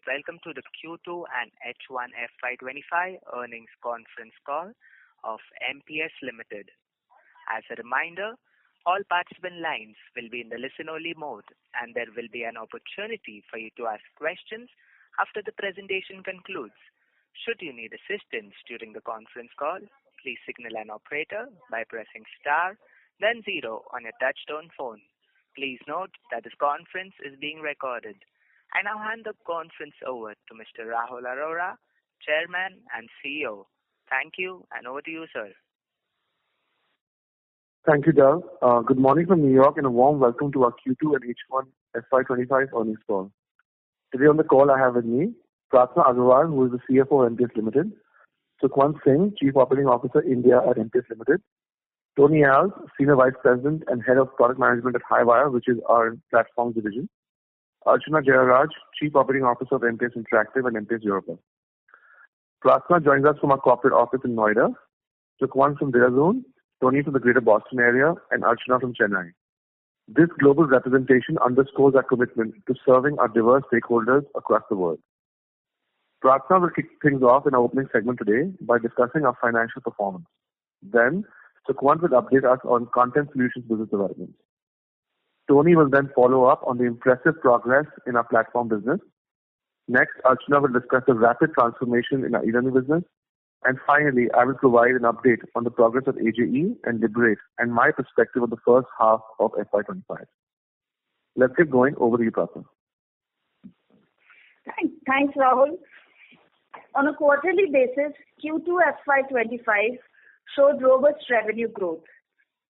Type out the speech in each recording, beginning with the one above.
welcome to the Q2 and H1 FY2025 earnings conference call of MPS Limited. As a reminder, all participant lines will be in the listen-only mode, and there will be an opportunity for you to ask questions after the presentation concludes. Should you need assistance during the conference call, please signal an operator by pressing star, then 0 on your touch-tone phone. Please note that this conference is being recorded. I now hand the conference over to Mr. Rahul Arora, Chairman and CEO. Thank you, and over to you, sir. Thank you, Doug. Good morning from New York and a warm welcome to our Q2 and H1 FY25 earnings call. Today on the call I have with me Pratna Agarwal, who is the CFO of MPS Limited, Sukhwant Singh, Chief Operating Officer India at MPS Limited, Tony Alves, Senior Vice President and Head of Product Management at Highwire, which is our platforms division, Archana Jayaraj, Chief Operating Officer of MPS Interactive and MPS Europe. Pratna joins us from our corporate office in Noida, Sukhwant from Dehradun, Tony from the Greater Boston area, and Archana from Chennai. This global representation underscores our commitment to serving our diverse stakeholders across the world. Pratna will kick things off in our opening segment today by discussing our financial performance. Then, Sukhwant will update us on Content Solutions business development. Tony will then follow up on the impressive progress in our platform business. Next, Archana will discuss the rapid transformation in our e-learning business. And finally, I will provide an update on the progress of AJE and Liberate and my perspective of the first half of FY25. Let's get going. Over to you, Pratna. Thanks, Rahul. On a quarterly basis, Q2 FY25 showed robust revenue growth.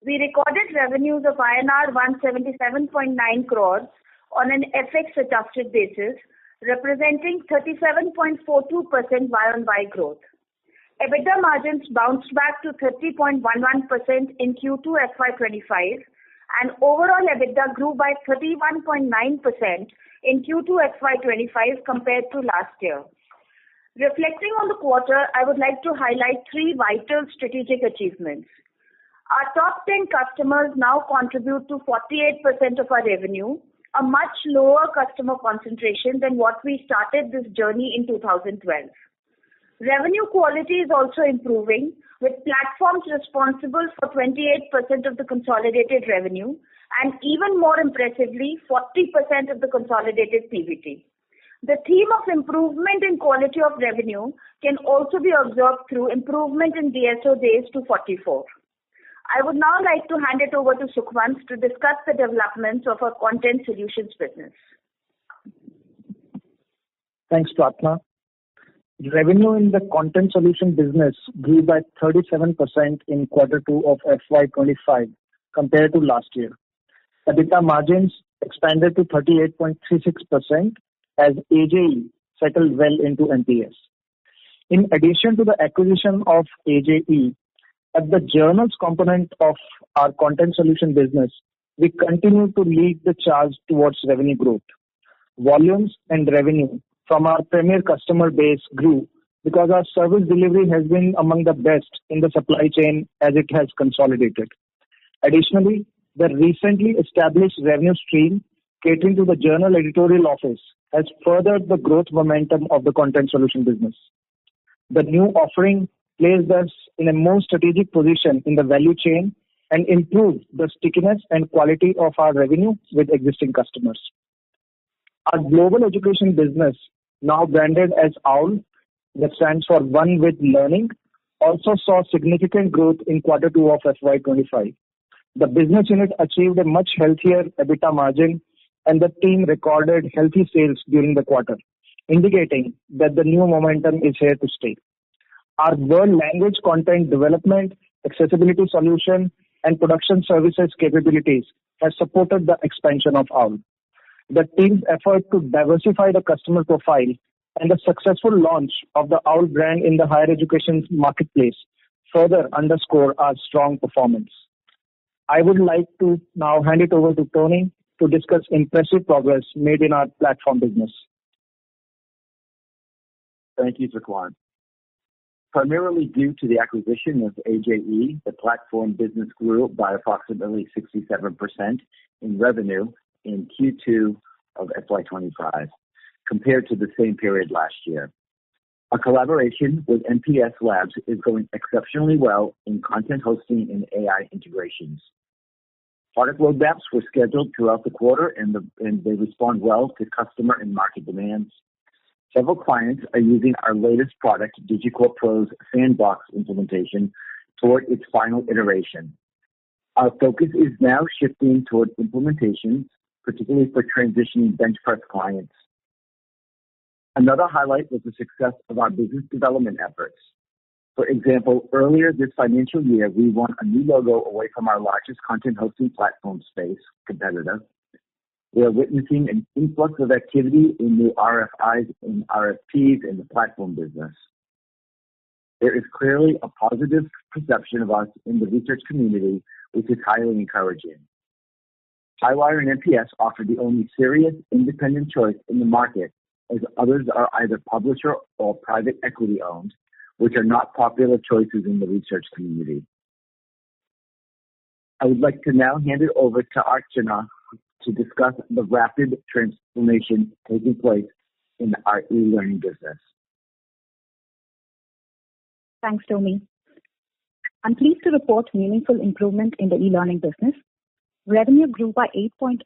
We recorded revenues of INR 177.9 crores on an FX-adjusted basis, representing 37.42% Y-on-Y growth. EBITDA margins bounced back to 30.11% in Q2 FY25, and overall EBITDA grew by 31.9% in Q2 FY25 compared to last year. Reflecting on the quarter, I would like to highlight three vital strategic achievements. Our top 10 customers now contribute to 48% of our revenue, a much lower customer concentration than what we started this journey in 2012. Revenue quality is also improving, with platforms responsible for 28% of the consolidated revenue and, even more impressively, 40% of the consolidated PBT. The theme of improvement in quality of revenue can also be observed through improvement in DSO days to 44. I would now like to hand it over to Sukhwant to discuss the developments of our Content Solutions business. Thanks, Pratna. Revenue in the Content Solution business grew by 37% in Q2 of FY25 compared to last year. EBITDA margins expanded to 38.36% as AJE settled well into MPS. In addition to the acquisition of AJE, at the journals component of our Content Solution business, we continue to lead the charge towards revenue growth. Volumes and revenue from our premier customer base grew because our service delivery has been among the best in the supply chain as it has consolidated. Additionally, the recently established revenue stream catering to the journal editorial office has furthered the growth momentum of the Content Solution business. The new offering placed us in a more strategic position in the value chain and improved the stickiness and quality of our revenue with existing customers. Our global education business, now branded as OWL, that stands for One With Learning, also saw significant growth in Q2 of FY25. The business unit achieved a much healthier EBITDA margin, and the team recorded healthy sales during the quarter, indicating that the new momentum is here to stay. Our world language content development, accessibility solution, and production services capabilities have supported the expansion of OWL. The team's effort to diversify the customer profile and the successful launch of the OWL brand in the higher education marketplace further underscore our strong performance. I would like to now hand it over to Tony to discuss impressive progress made in our platform business. Thank you, Sukhwant. Primarily due to the acquisition of AJE, the platform business grew by approximately 67% in revenue in Q2 of FY25. compared to the same period last year. Our collaboration with MPS Labs is going exceptionally well in content hosting and AI integrations. Product roadmaps were scheduled throughout the quarter, and they respond well to customer and market demands. Several clients are using our latest product, Digicore Pro's Sandbox implementation, toward its final iteration. Our focus is now shifting toward implementations, particularly for transitioning bench press clients. Another highlight was the success of our business development efforts. For example, earlier this financial year, we won a new logo away from our largest content hosting platform space competitor. We are witnessing an influx of activity in new RFIs and RFPs in the platform business. There is clearly a positive perception of us in the research community, which is highly encouraging. Highwire and MPS offer the only serious independent choice in the market, as others are either publisher or private equity owned, which are not popular choices in the research community. I would like to now hand it over to Archana to discuss the rapid transformation taking place in our e-learning business. Thanks, Tomi. I'm pleased to report meaningful improvement in the e-learning business. Revenue grew by 8.8%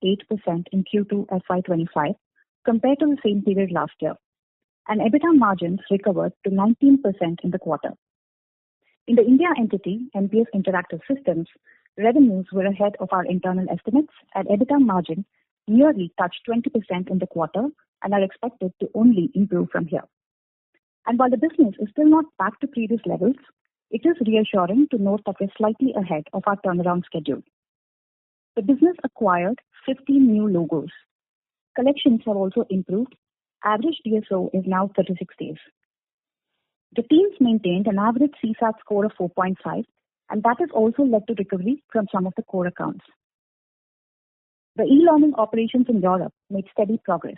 in Q2 FY25 compared to the same period last year, and EBITDA margins recovered to 19% in the quarter. In the India entity, MPS Interactive Systems, revenues were ahead of our internal estimates, and EBITDA margin nearly touched 20% in the quarter and are expected to only improve from here. And while the business is still not back to previous levels, it is reassuring to note that we're slightly ahead of our turnaround schedule. The business acquired 15 new logos. Collections have also improved. Average DSO is now 36 days. The teams maintained an average CSAT score of 4.5, and that has also led to recovery from some of the core accounts. The e-learning operations in Europe made steady progress.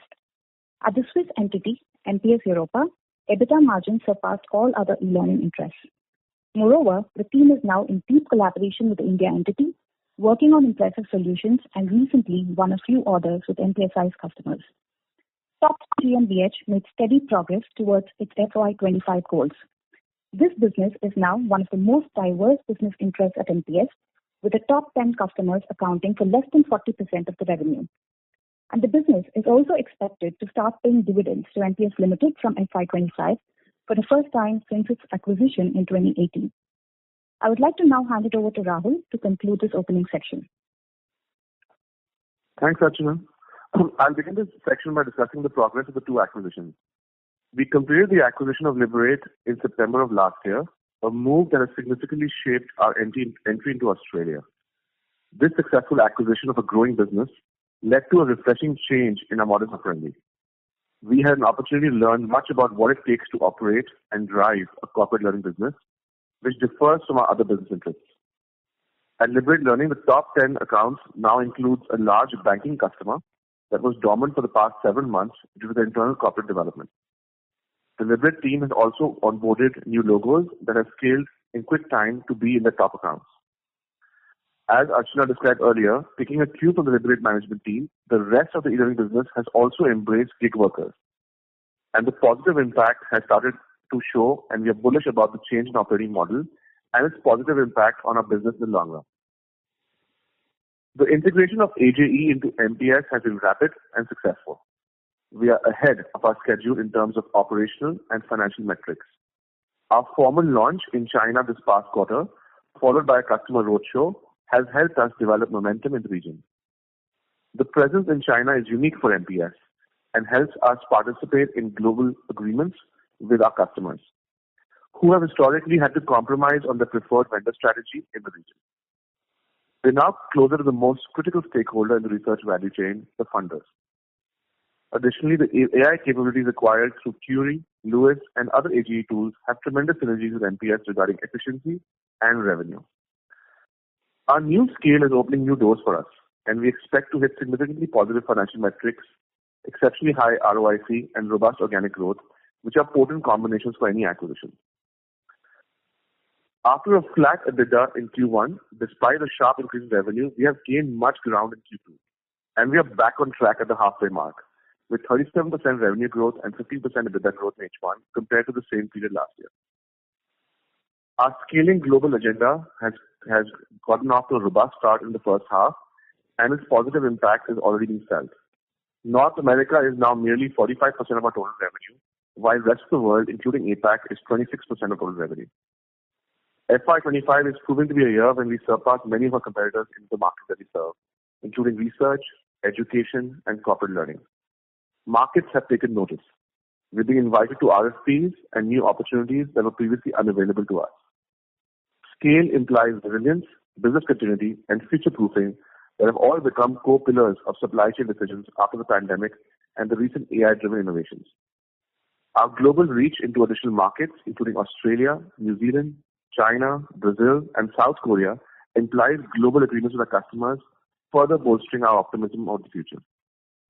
At the Swiss entity, MPS Europa, EBITDA margin surpassed all other e-learning interests. Moreover, the team is now in deep collaboration with the India entity, working on impressive solutions, and recently won a few orders with MPSI's customers. Top GmbH made steady progress towards its FY25 goals. This business is now one of the most diverse business interests at MPS, with the top 10 customers accounting for less than 40% of the revenue. And the business is also expected to start paying dividends to MPS Limited from FY25 for the first time since its acquisition in 2018. I would like to now hand it over to Rahul to conclude this opening section. Thanks, Archana. I'll begin this section by discussing the progress of the two acquisitions. We completed the acquisition of Liberate in September of last year, a move that has significantly shaped our entry into Australia. This successful acquisition of a growing business led to a refreshing change in our modus operandi. We had an opportunity to learn much about what it takes to operate and drive a corporate learning business, which differs from our other business interests. At Liberate Learning, the top 10 accounts now includes a large banking customer that was dormant for the past 7 months due to the internal corporate development. The Liberate team has also onboarded new logos that have scaled in quick time to be in the top accounts. As Archana described earlier, picking a cue from the Liberate management team, the rest of the e-learning business has also embraced gig workers. And the positive impact has started to show, and we are bullish about the change in operating model and its positive impact on our business in the long run. The integration of AJE into MPS has been rapid and successful. We are ahead of our schedule in terms of operational and financial metrics. Our formal launch in China this past quarter, followed by a customer roadshow, has helped us develop momentum in the region. The presence in China is unique for MPS and helps us participate in global agreements with our customers, who have historically had to compromise on their preferred vendor strategy in the region. We're now closer to the most critical stakeholder in the research value chain, the funders. Additionally, the AI capabilities acquired through Curie, Lewis, and other AGE tools have tremendous synergies with MPS regarding efficiency and revenue. Our new scale is opening new doors for us, and we expect to hit significantly positive financial metrics, exceptionally high ROIC, and robust organic growth, which are potent combinations for any acquisition. After a flat EBITDA in Q1, despite a sharp increase in revenue, we have gained much ground in Q2, and we are back on track at the halfway mark. with 37% revenue growth and 15% EBITDA growth in H1 compared to the same period last year. Our scaling global agenda has gotten off to a robust start in the first half, and its positive impact is already being felt. North America is now nearly 45% of our total revenue, while rest of the world, including APAC, is 26% of total revenue. FY25 is proving to be a year when we surpass many of our competitors in the market that we serve, including research, education, and corporate learning. Markets have taken notice. We're being invited to RFPs and new opportunities that were previously unavailable to us. Scale implies resilience, business continuity, and future-proofing that have all become core pillars of supply chain decisions after the pandemic and the recent AI-driven innovations. Our global reach into additional markets, including Australia, New Zealand, China, Brazil, and South Korea, implies global agreements with our customers, further bolstering our optimism of the future.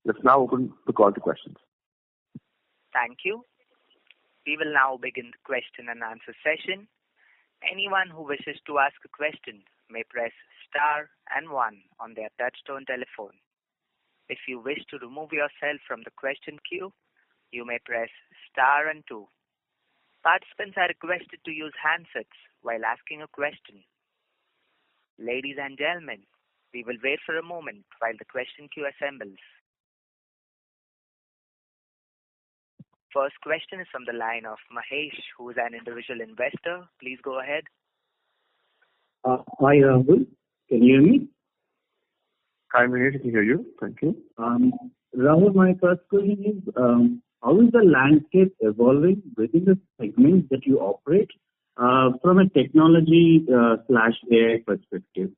Let's now open the call to questions. Thank you. We will now begin the question and answer session. Anyone who wishes to ask a question may press star and 1 on their touchtone telephone. If you wish to remove yourself from the question queue, you may press star and 2. Participants are requested to use handsets while asking a question. Ladies and gentlemen, we will wait for a moment while the question queue assembles. First question is from the line of Mahesh, who is an individual investor. Please go ahead. Hi, Rahul. Can you hear me? Hi, Mahesh. I can hear you. Thank you. Rahul, my first question is, how is the landscape evolving within the segments that you operate from a technology / AI perspective?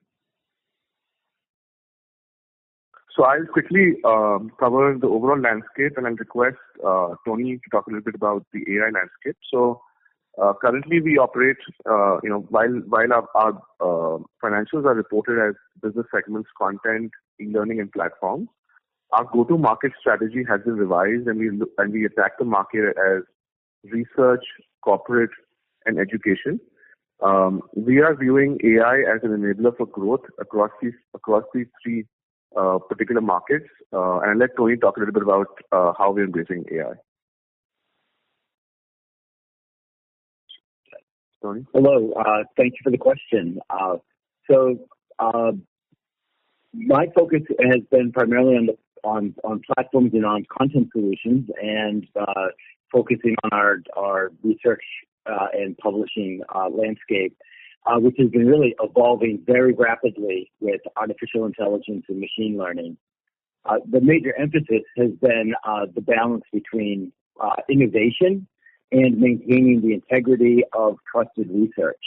So I'll quickly cover the overall landscape, and I'll request Tony to talk a little bit about the AI landscape. So currently we operate, while our financials are reported as business segments, content, e-learning, and platforms, our go-to-market strategy has been revised, and we attack the market as research, corporate, and education. We are viewing AI as an enabler for growth across these three particular markets, and I'll let Tony talk a little bit about how we're embracing AI. Tony? Hello. Thank you for the question. My focus has been primarily on platforms and on content solutions, and focusing on our research and publishing landscape, which has been really evolving very rapidly with artificial intelligence and machine learning. The major emphasis has been the balance between innovation and maintaining the integrity of trusted research.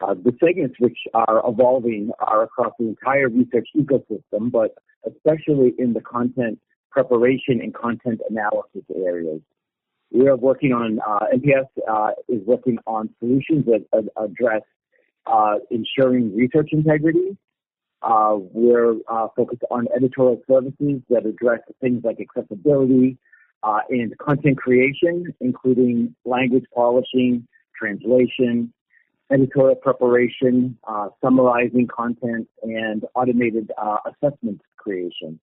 The segments which are evolving are across the entire research ecosystem, but especially in the content preparation and content analysis areas. We are working on, MPS is working on solutions that address ensuring research integrity. We're focused on editorial services that address things like accessibility and content creation, including language polishing, translation, editorial preparation, summarizing content, and automated assessment creation.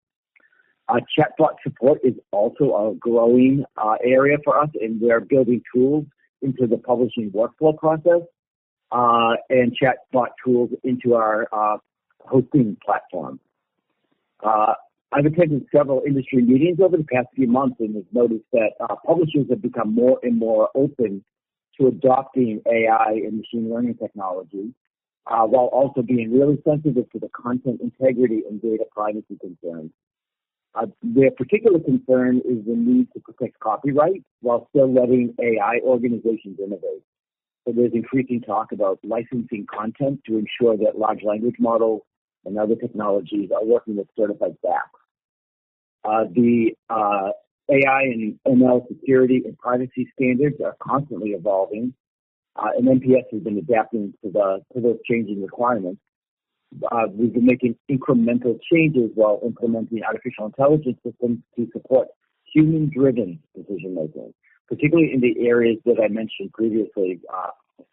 Chatbot support is also a growing area for us, and we're building tools into the publishing workflow process and chatbot tools into our hosting platform. I've attended several industry meetings over the past few months and have noticed that publishers have become more and more open to adopting AI and machine learning technology, while also being really sensitive to the content integrity and data privacy concerns. Their particular concern is the need to protect copyright while still letting AI organizations innovate. So there's increasing talk about licensing content to ensure that large language models and other technologies are working with certified staff. The AI and ML security and privacy standards are constantly evolving, and MPS has been adapting to those changing requirements. We've been making incremental changes while implementing artificial intelligence systems to support human-driven decision-making, particularly in the areas that I mentioned previously,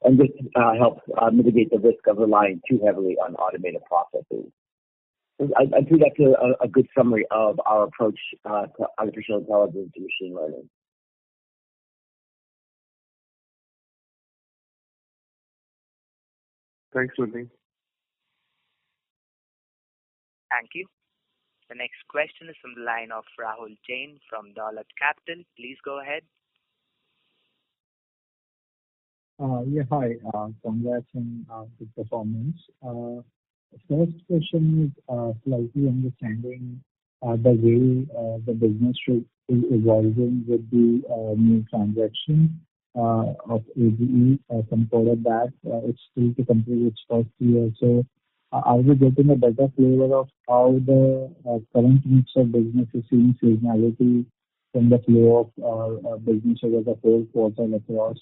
and this helps mitigate the risk of relying too heavily on automated processes. I think that's a good summary of our approach to artificial intelligence and machine learning. Thanks, Sudhir. Thank you. The next question is from the line of Rahul Jain from Dolat Capital. Please go ahead. Yeah, hi. Congrats on good performance. First question is slightly understanding the way the business is evolving with the new transaction of AGE. Some quarter back, it's still to complete its first year. So, are we getting a better flavor of how the current mix of business is seeing seasonality from the flow of business over the whole quarter across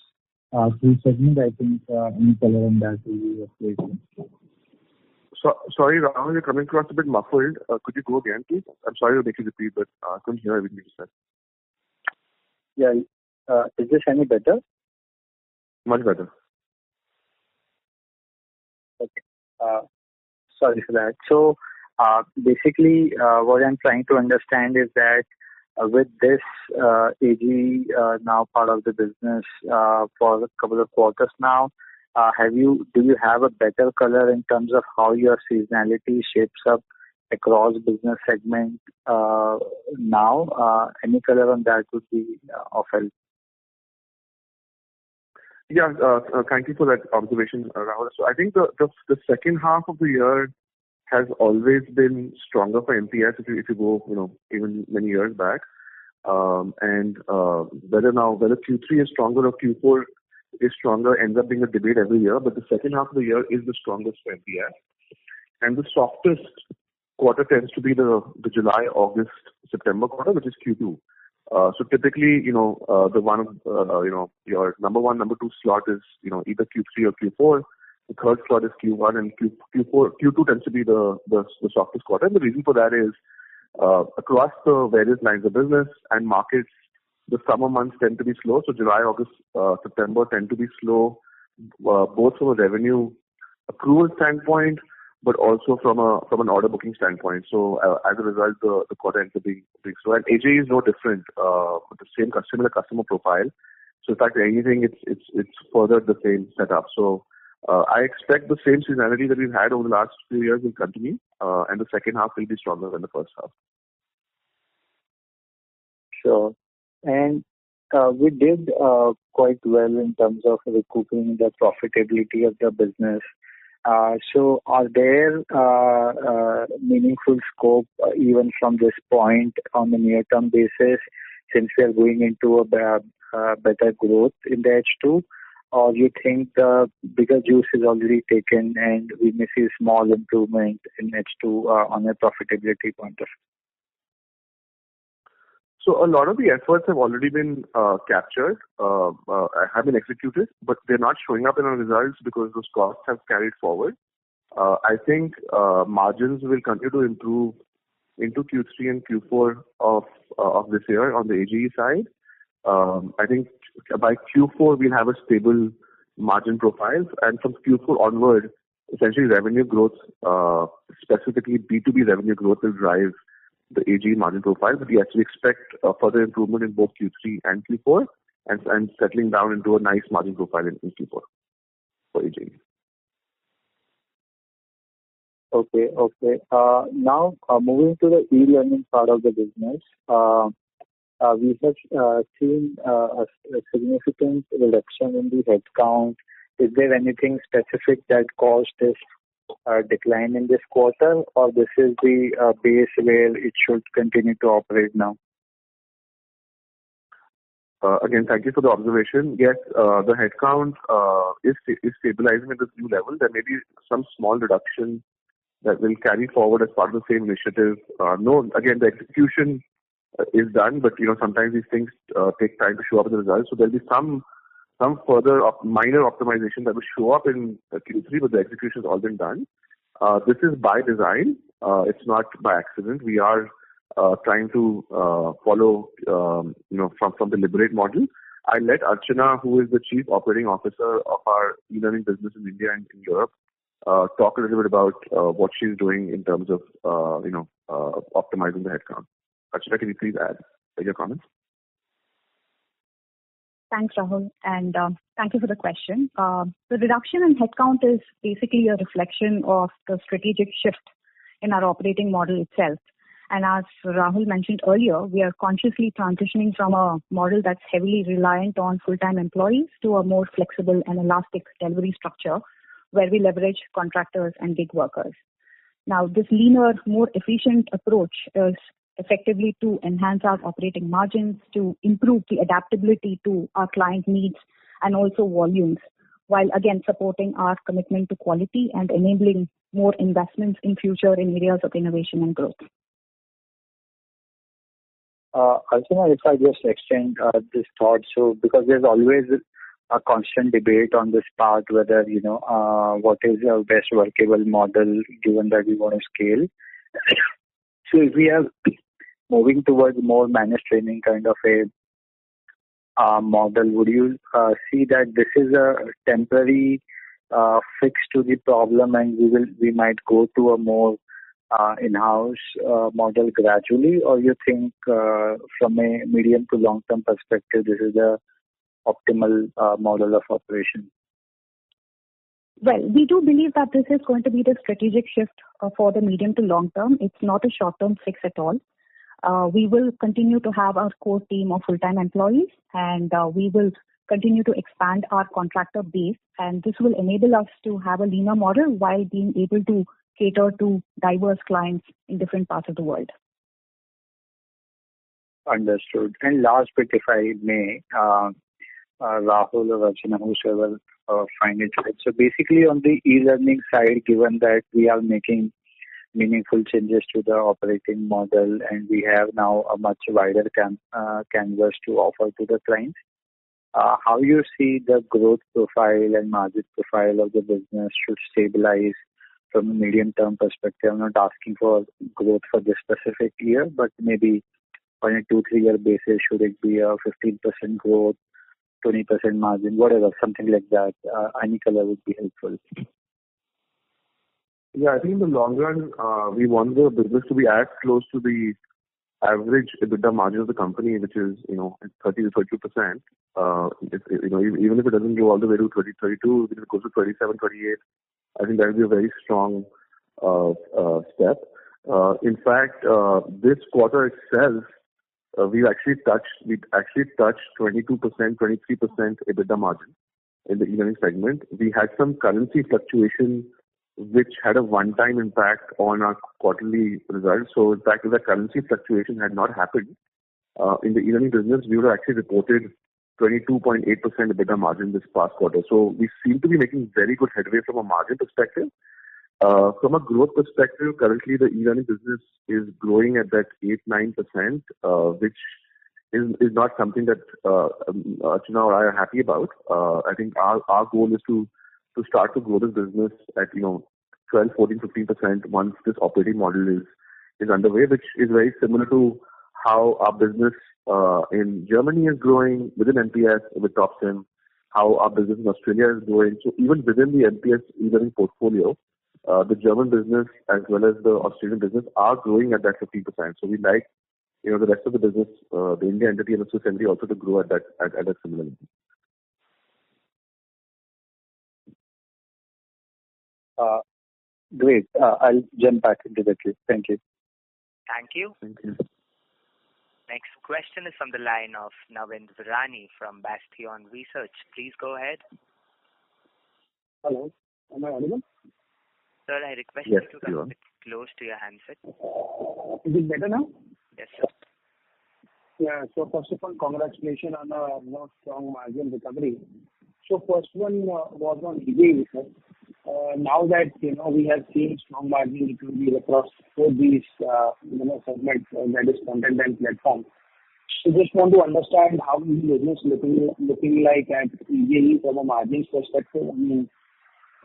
three segments? I think any color on that will be appreciated. So, sorry, Rahul, you're coming across a bit muffled. Could you go again, please? I'm sorry to make you repeat, but I couldn't hear everything you said. Yeah. Is this any better? Much better. Okay. Sorry for that. So, basically, what I'm trying to understand is that with this AG now part of the business for a couple of quarters now, do you have a better color in terms of how your seasonality shapes up across business segment now? Any color on that would be of help. Yeah, thank you for that observation, Rahul. So I think the second half of the year has always been stronger for MPS if you go, even many years back. And whether Q3 is stronger or Q4 is stronger ends up being a debate every year. But the second half of the year is the strongest for MPS. And the softest quarter tends to be the July, August, September quarter, which is Q2. So typically, the one, your number one, number two slot is, either Q3 or Q4. The third slot is Q1, and Q2 tends to be the softest quarter. And the reason for that is, across the various lines of business and markets, the summer months tend to be slow. So July, August, September tend to be slow, both from a revenue accrual standpoint, but also from an order booking standpoint. So as a result, the quarter ends up being slow. And AJ is no different, with the same similar customer profile. So in fact, anything, it's further the same setup. So I expect the same seasonality that we've had over the last few years will continue, and the second half will be stronger than the first half. Sure. And we did quite well in terms of recouping the profitability of the business. So are there meaningful scope even from this point on the near-term basis, since we are going into a better growth in the H2? Or you think the bigger juice is already taken and we may see small improvement in H2 on a profitability point of view? So a lot of the efforts have already been captured, have been executed, but they're not showing up in our results because those costs have carried forward. I think margins will continue to improve into Q3 and Q4 of this year on the AGE side. I think by Q4 we'll have a stable margin profile, and from Q4 onward, essentially revenue growth, specifically B2B revenue growth, will drive the AG margin profile. But yes, we expect further improvement in both Q3 and Q4, and settling down into a nice margin profile in Q4 for AG. Okay. Now, moving to the e-learning part of the business, we have seen a significant reduction in the headcount. Is there anything specific that caused this decline in this quarter, or this is the base where it should continue to operate now? Again, thank you for the observation. Yes, the headcount is stabilizing at this new level. There may be some small reduction that will carry forward as part of the same initiative. Again, the execution is done, but sometimes these things take time to show up in the results. So there'll be some further minor optimization that will show up in Q3, but the execution has all been done. This is by design. It's not by accident. We are trying to follow, from the Liberate model. I let Archana, who is the Chief Operating Officer of our e-learning business in India and in Europe, talk a little bit about what she's doing in terms of optimizing the headcount. Archita, can you please add your comments? Thanks, Rahul, and thank you for the question. The reduction in headcount is basically a reflection of the strategic shift in our operating model itself. And as Rahul mentioned earlier, we are consciously transitioning from a model that's heavily reliant on full-time employees to a more flexible and elastic delivery structure where we leverage contractors and gig workers. Now, this leaner, more efficient approach is effectively to enhance our operating margins, to improve the adaptability to our client needs and also volumes, while again supporting our commitment to quality and enabling more investments in future in areas of innovation and growth. Archana, if I just extend this thought, so because there's always a constant debate on this part whether, what is the best workable model given that we want to scale. So if we are moving towards more managed training kind of a model, would you see that this is a temporary fix to the problem and we might go to a more in-house model gradually, or you think from a medium to long-term perspective this is the optimal model of operation? Well, we do believe that this is going to be the strategic shift for the medium to long term. It's not a short-term fix at all. We will continue to have our core team of full-time employees, and we will continue to expand our contractor base, and this will enable us to have a leaner model while being able to cater to diverse clients in different parts of the world. Understood. And last bit, if I may, Rahul or Archana, whoever find it right. So basically on the e-learning side, given that we are making meaningful changes to the operating model and we have now a much wider canvas to offer to the clients, how you see the growth profile and margin profile of the business should stabilize from a medium-term perspective? I'm not asking for growth for this specific year, but maybe on a 2-3 year basis, should it be a 15% growth, 20% margin, whatever, something like that? Any color would be helpful. Yeah, I think in the long run, we want the business to be as close to the average EBITDA margin of the company, which is 30 to 32%. Even if it doesn't go all the way to 32, if it goes to 27, 28, I think that will be a very strong step. In fact, this quarter itself, we actually touched 22%, 23% EBITDA margin in the e-learning segment. We had some currency fluctuation which had a one-time impact on our quarterly results. So in fact, if that currency fluctuation had not happened in the e-learning business, we would have actually reported 22.8% EBITDA margin this past quarter. So we seem to be making very good headway from a margin perspective. From a growth perspective, currently the e-learning business is growing at that 8-9%, which is not something that Archana or I are happy about. I think our goal is to start to grow this business at 12, 14, 15% once this operating model is underway, which is very similar to how our business in Germany is growing within MPS with TopSim, how our business in Australia is growing. So even within the MPS e-learning portfolio, the German business as well as the Australian business are growing at that 15%. So we like, the rest of the business, the India entity and the Swiss entity also to grow at that similar level. Great. I'll jump back into the queue. Thank you. Thank you. Thank you. Next question is from the line of Navin Virani from Bastion Research. Please go ahead. Hello. Am I audible? Sir, I request yes, you to come a bit close to your handset. Is it better now? Yes, sir. Yeah. So first of all, congratulations on a strong margin recovery. So first one was on EJ. Now that we have seen strong margin recovery across both these segments, that is content and platform. So just want to understand how is the business looking like at EJ from a margins perspective. I mean,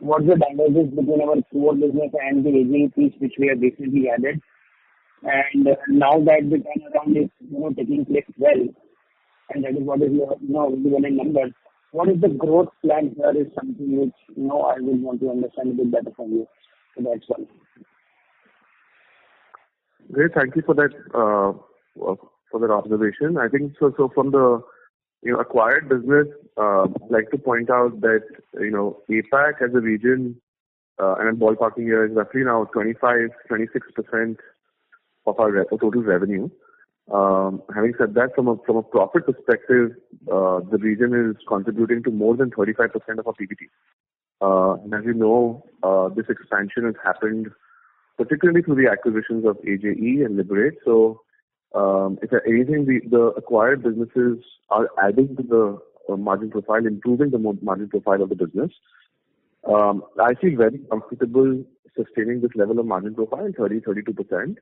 what's the divergence between our core business and the EJ piece which we have recently added? And now that the turnaround is taking place well, and that is what is your given numbers. what is the growth plan here is something which, I would want to understand a bit better from you. So that's one. Great. Thank you for that observation. I think so from the acquired business, I'd like to point out that APAC as a region, and I'm ballparking here, is roughly now 25-26% of our total revenue. Having said that, from a profit perspective, the region is contributing to more than 35% of our PBT. And as you know, this expansion has happened particularly through the acquisitions of AJE and Liberate. So, if anything, the acquired businesses are adding to the margin profile, improving the margin profile of the business. I feel very comfortable sustaining this level of margin profile, 30-32%.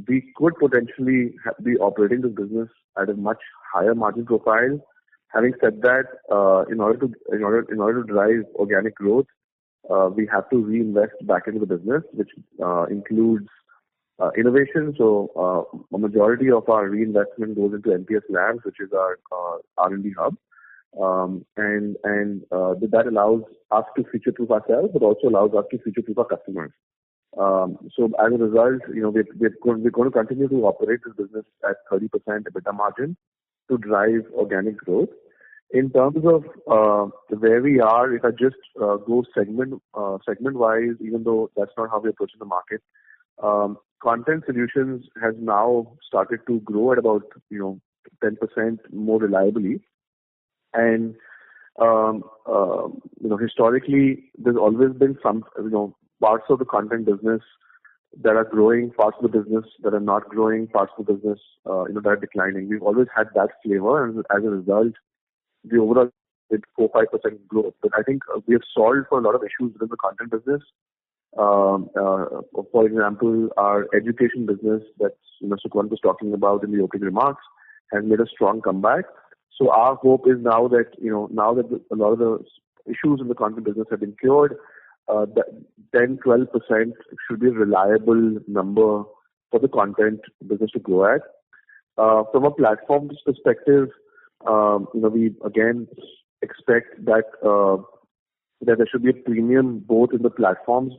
We could potentially be operating this business at a much higher margin profile. Having said that, in order to drive organic growth, we have to reinvest back into the business, which includes innovation. So a majority of our reinvestment goes into MPS Labs, which is our R&D hub, and that allows us to future-proof ourselves, but also allows us to future-proof our customers. So as a result, we're going to continue to operate this business at 30% EBITDA margin to drive organic growth. In terms of where we are, if I just go segment-wise, even though that's not how we're approaching the market, content solutions has now started to grow at about 10% more reliably. And historically, there's always been some parts of the content business that are growing, parts of the business that are not growing, parts of the business that are declining. We've always had that flavor, and as a result, the overall did 4-5% growth. But I think we have solved for a lot of issues within the content business. For example, our education business that Sukhwant was talking about in the opening remarks has made a strong comeback. So our hope is now that a lot of the issues in the content business have been cured, that 10-12% should be a reliable number for the content business to grow at. From a platforms perspective, we again expect that there should be a premium both in the platforms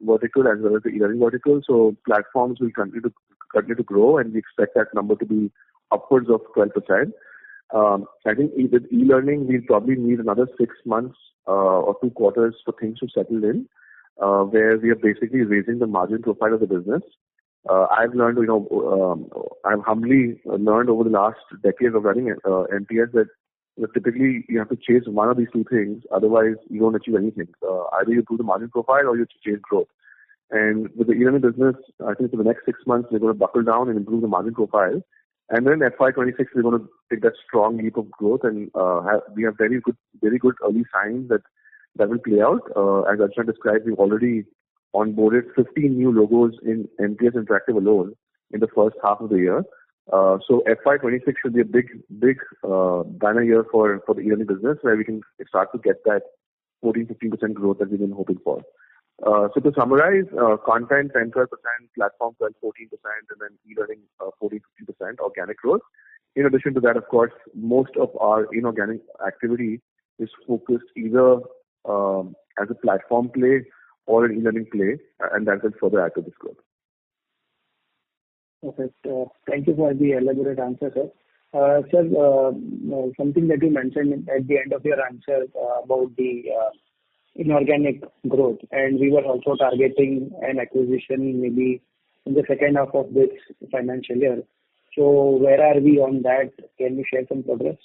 vertical as well as the e-learning vertical. So platforms will continue to grow, and we expect that number to be upwards of 12%. I think with e-learning, we'll probably need another 6 months or 2 quarters for things to settle in, where we are basically raising the margin profile of the business. I've learned, I've humbly learned over the last decade of running MPS that typically you have to chase one of these 2 things, otherwise you don't achieve anything. Either you improve the margin profile or you chase growth. And with the e-learning business, I think for the next 6 months, we're going to buckle down and improve the margin profile. And then FY26, we're going to take that strong leap of growth, and we have very good early signs that will play out. As Archana described, we've already onboarded 15 new logos in MPS Interactive alone in the first half of the year. So FY26 should be a big banner year for the e-learning business, where we can start to get that 14-15% growth that we've been hoping for. So to summarize, content 10-12%, platform 12-14%, and then e-learning 14-15% organic growth. In addition to that, of course, most of our inorganic activity is focused either as a platform play or an e-learning play, and that will further add to this growth. Okay. Thank you for the elaborate answer, sir. Sir, something that you mentioned at the end of your answer about the inorganic growth, and we were also targeting an acquisition maybe in the second half of this financial year. So where are we on that? Can you share some progress?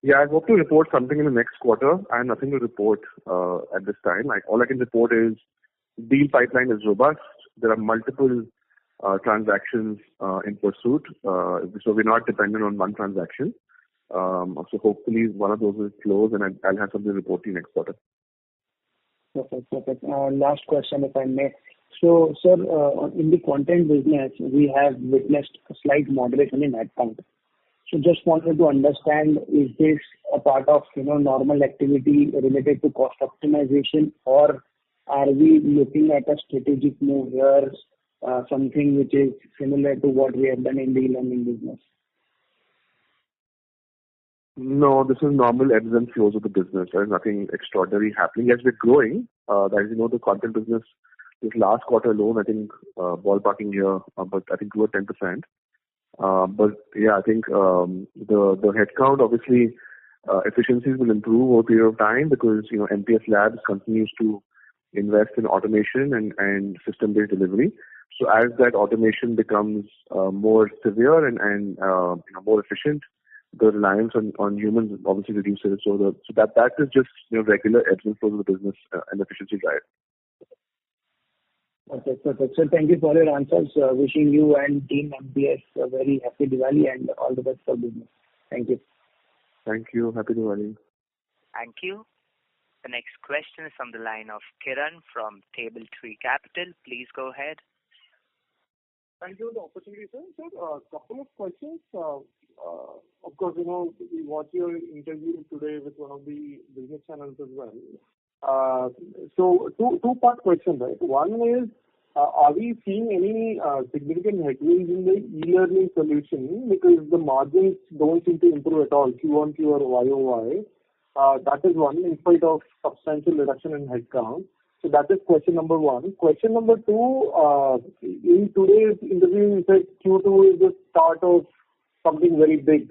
Yeah, I hope to report something in the next quarter. I have nothing to report at this time. All I can report is deal pipeline is robust. There are multiple transactions in pursuit, so we're not dependent on one transaction. So hopefully one of those will close, and I'll have something to report to you next quarter. Perfect. Last question, if I may. So, sir, in the content business, we have witnessed a slight moderation in headcount. So just wanted to understand, is this a part of normal activity related to cost optimization, or are we looking at a strategic move here, something which is similar to what we have done in the e-learning business? No, this is normal ebbs and flows of the business. There is nothing extraordinary happening. Yes, we're growing. As you know, the content business this last quarter alone, I think, ballparking here, but I think grew at 10%. But yeah, I think the headcount, obviously, efficiencies will improve over a period of time because, MPS Labs continues to invest in automation and system-based delivery. So as that automation becomes more severe and more efficient, the reliance on humans obviously reduces. So that is just regular ebbs and flows of the business and efficiency drive. Okay, perfect. So thank you for your answers. Wishing you and team MPS a very happy Diwali and all the best for business. Thank you. Thank you. Happy Diwali. Thank you. The next question is from the line of Kiran from Table Tree Capital. Please go ahead. Thank you for the opportunity, sir. So, a couple of questions. Of course, we watched your interview today with one of the business channels as well. So, two-part question, right? One is, are we seeing any significant headwinds in the e-learning solution because the margins don't seem to improve at all, Q1, Q or YOY? That is one, in spite of substantial reduction in headcount. So that is question number one. Question number two, in today's interview, you said Q2 is the start of something very big.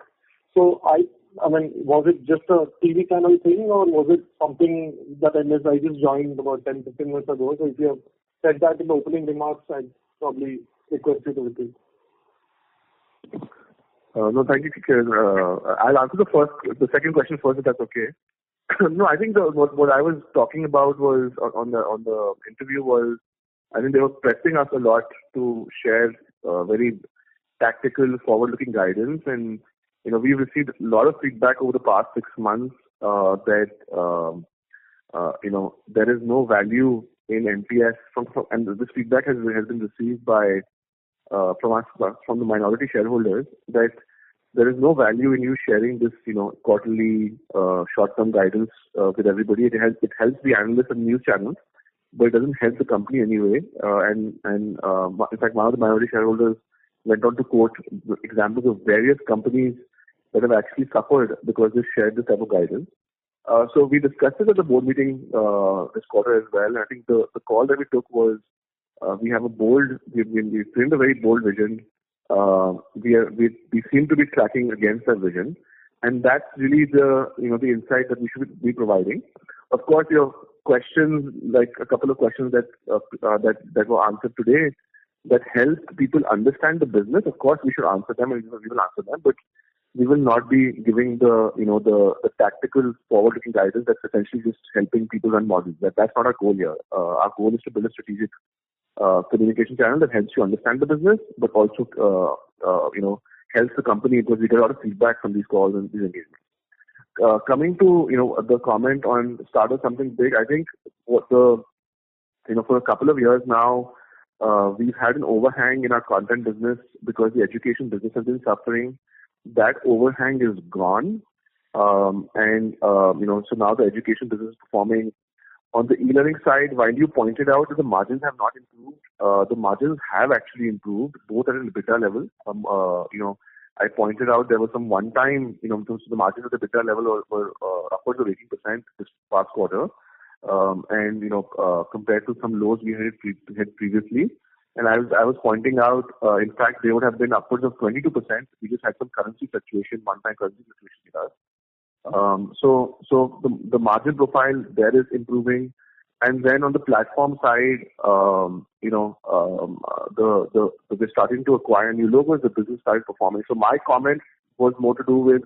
So I mean, was it just a TV channel thing or was it something that I missed? I just joined about 10-15 minutes ago. So if you have said that in the opening remarks, I'd probably request you to repeat. No, thank you, Kiran. I'll answer the second question first, if that's okay. No, I think what I was talking about was on the interview was, I think they were pressing us a lot to share very tactical, forward-looking guidance, and we've received a lot of feedback over the past 6 months that there is no value in MPS and this feedback has been received by from the minority shareholders that there is no value in you sharing this quarterly short-term guidance with everybody. It helps the analysts and news channels, but it doesn't help the company anyway. And in fact, one of the minority shareholders went on to quote examples of various companies that have actually suffered because they shared this type of guidance. So we discussed it at the board meeting this quarter as well. I think the call that we took was we framed a very bold vision. We seem to be tracking against that vision, and that's really the insight that we should be providing. Of course, your questions, like a couple of questions that were answered today, that help people understand the business. Of course, we should answer them, and we will answer them, but we will not be giving the tactical forward-looking guidance that's essentially just helping people run models. That's not our goal here. Our goal is to build a strategic communication channel that helps you understand the business, but also helps the company, because we get a lot of feedback from these calls and these engagements. Coming to the comment on start of something big, I think for a couple of years now, we've had an overhang in our content business because the education business has been suffering. That overhang is gone, so now the education business is performing. On the e-learning side, while you pointed out that the margins have not improved, the margins have actually improved, both at an EBITDA level. I pointed out there was some one-time, so the margins at the EBITDA level were upwards of 18% this past quarter, compared to some lows we had previously. And I was pointing out, in fact, they would have been upwards of 22%. We just had some currency fluctuation, one-time currency fluctuation with us. So the margin profile there is improving. And then on the platform side, we're starting to acquire new logos. The business started performing. So my comment was more to do with,